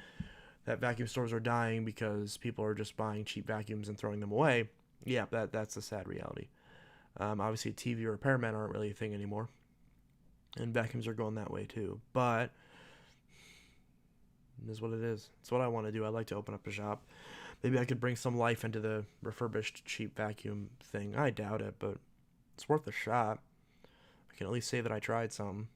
vacuum stores are dying because people are just buying cheap vacuums and throwing them away. Yeah, that's a sad reality. Obviously, TV repairmen aren't really a thing anymore, and vacuums are going that way too. But it is what it is. It's what I want to do. I'd like to open up a shop. Maybe I could bring some life into the refurbished cheap vacuum thing. I doubt it, but it's worth a shot. I can at least say that I tried some.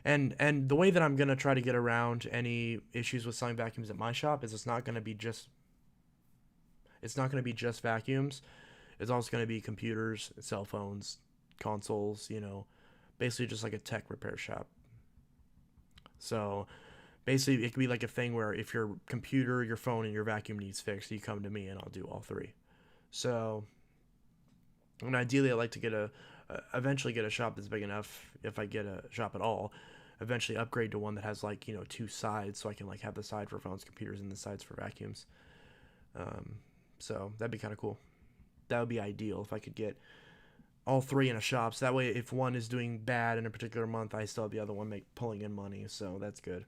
And the way that I'm gonna try to get around any issues with selling vacuums at my shop is it's not gonna be just vacuums. It's also gonna be computers, cell phones, consoles. You know, basically just like a tech repair shop. So Basically, it could be like a thing where if your computer, your phone, and your vacuum needs fixed, you come to me and I'll do all three. So, and ideally, I like to get eventually get a shop that's big enough. If I get a shop at all, eventually upgrade to one that has like two sides, so I can like have the side for phones, computers, and the sides for vacuums. Um, so that'd be kind of cool. That would be ideal if I could get all three in a shop. So that way, if one is doing bad in a particular month, I still have the other one pulling in money. So that's good.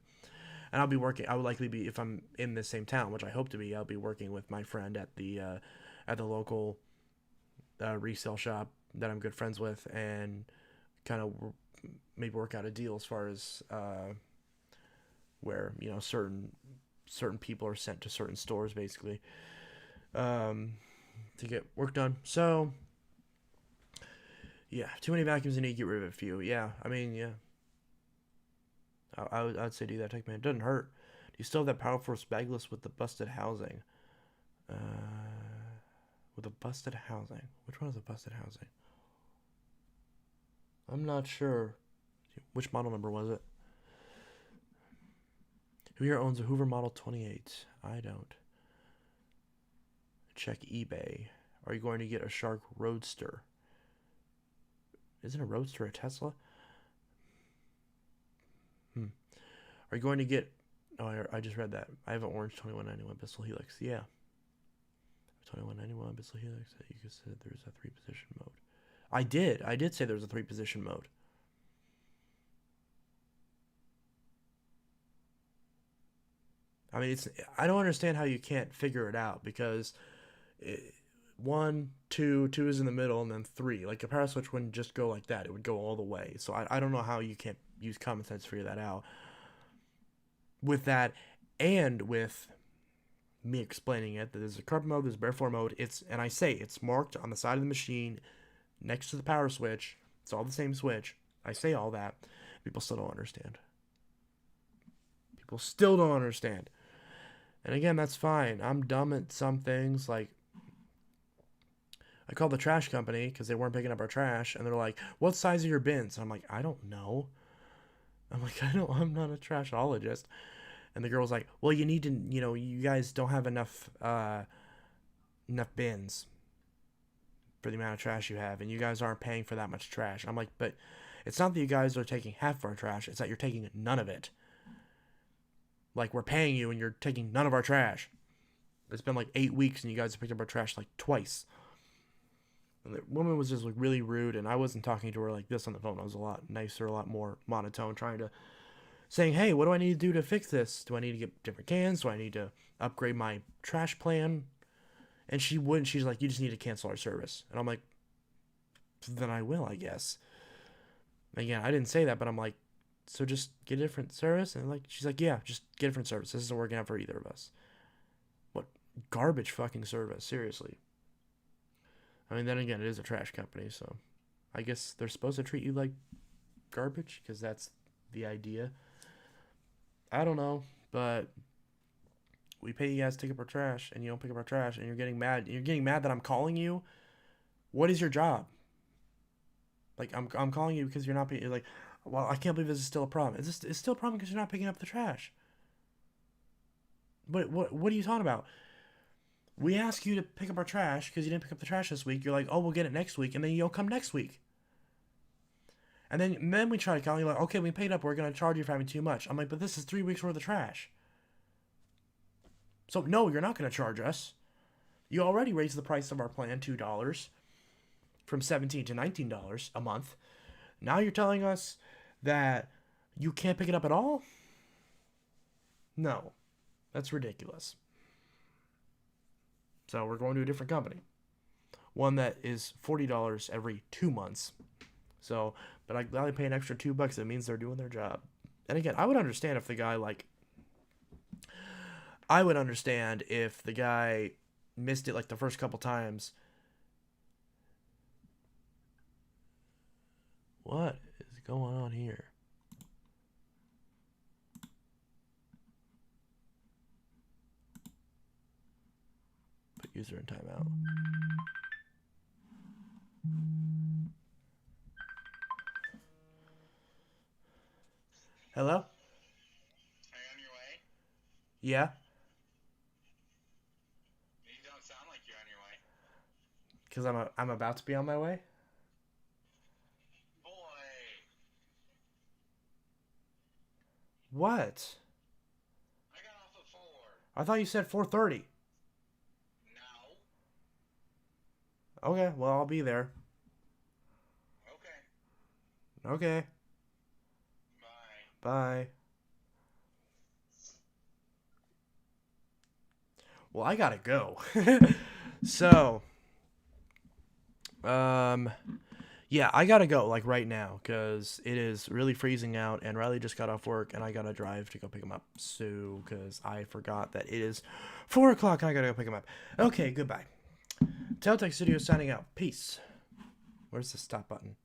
And I'll be working. I would likely be, if I'm in the same town, which I hope to be. I'll be working with my friend at the local resale shop that I'm good friends with, and kind of maybe work out a deal as far as where certain people are sent to certain stores, basically, um, to get work done. So yeah, too many vacuums. I need to get rid of a few. Yeah, I mean, yeah, I'd say do that. Take man, it doesn't hurt. Do you still have that powerful bagless with the busted housing? Uh, with a busted housing. Which one is a busted housing? I'm not sure. Which model number was it? Who here owns a Hoover Model 28? I don't. Check eBay. Are you going to get a Shark Roadster? Isn't a Roadster a Tesla? Are you going to get... Oh, I just read that. I have an orange 2191 Bissell Helix. Yeah. 2191 Bissell Helix. You could say there's a three-position mode. I did. I did say there was a three-position mode. I mean, I don't understand how you can't figure it out, because one, two is in the middle, and then three. Like a power switch wouldn't just go like that; it would go all the way. So I don't know how you can't use common sense to figure that out. With that, and with me explaining it, that there's a curve mode, there's a bare floor mode. And I say it's marked on the side of the machine next to the power switch. It's all the same switch. I say all that. People still don't understand. People still don't understand. And again, that's fine. I'm dumb at some things. Like, I called the trash company because they weren't picking up our trash, and they're like, "What size are your bins?" And I'm like, "I don't know." I'm like, I'm not a trashologist." And the girl was like, "Well, you need to, you guys don't have enough bins for the amount of trash you have, and you guys aren't paying for that much trash." I'm like, "But it's not that you guys are taking half of our trash; it's that you're taking none of it. Like, we're paying you, and you're taking none of our trash. It's been like 8 weeks, and you guys have picked up our trash like twice." And the woman was just like really rude, and I wasn't talking to her like this on the phone. I was a lot nicer, a lot more monotone, saying, "Hey, what do I need to do to fix this? Do I need to get different cans? Do I need to upgrade my trash plan?" And she wouldn't. She's like, "You just need to cancel our service." And I'm like, "Then I will, I guess." Again, I didn't say that, but I'm like, "So just get a different service?" And like, she's like, "Yeah, just get a different service. This isn't working out for either of us." What garbage fucking service, seriously. I mean, then again, it is a trash company, so I guess they're supposed to treat you like garbage because that's the idea. I don't know, but we pay you guys to pick up our trash, and you don't pick up our trash, and you're getting mad. You're getting mad that I'm calling you. What is your job? Like, I'm calling you because you're not being like. Well, I can't believe this is still a problem. It's still a problem because you're not picking up the trash. What are you talking about? We ask you to pick up our trash because you didn't pick up the trash this week. You're like, "Oh, we'll get it next week," and then you don't come next week. And then we try to call you like, "Okay, we paid up. We're gonna charge you for having too much." I'm like, "But this is 3 weeks worth of trash. So no, you're not gonna charge us. You already raised the price of our plan $2 from $17 to $19 a month. Now you're telling us that you can't pick it up at all? No, that's ridiculous." So we're going to a different company, one that is $40 every 2 months. So, but I gladly pay an extra $2. It means they're doing their job. And again, I would understand if the guy I would understand if the guy missed it like the first couple times. What is going on here? Put user in timeout. Hello? Yeah, You don't sound like you're on your way. because I'm about to be on my way. Boy, What? I got off at 4. I thought you said 4:30. No. Okay, well I'll be there. Okay. Okay, Bye. bye. Well, I gotta go. So, um, yeah, I gotta go like right now because it is really freezing out, and Riley just got off work, and I gotta drive to go pick him up. So, because I forgot that it is 4 o'clock, and I gotta go pick him up. Okay, goodbye. Telltech Studio signing out. Peace. Where's the stop button?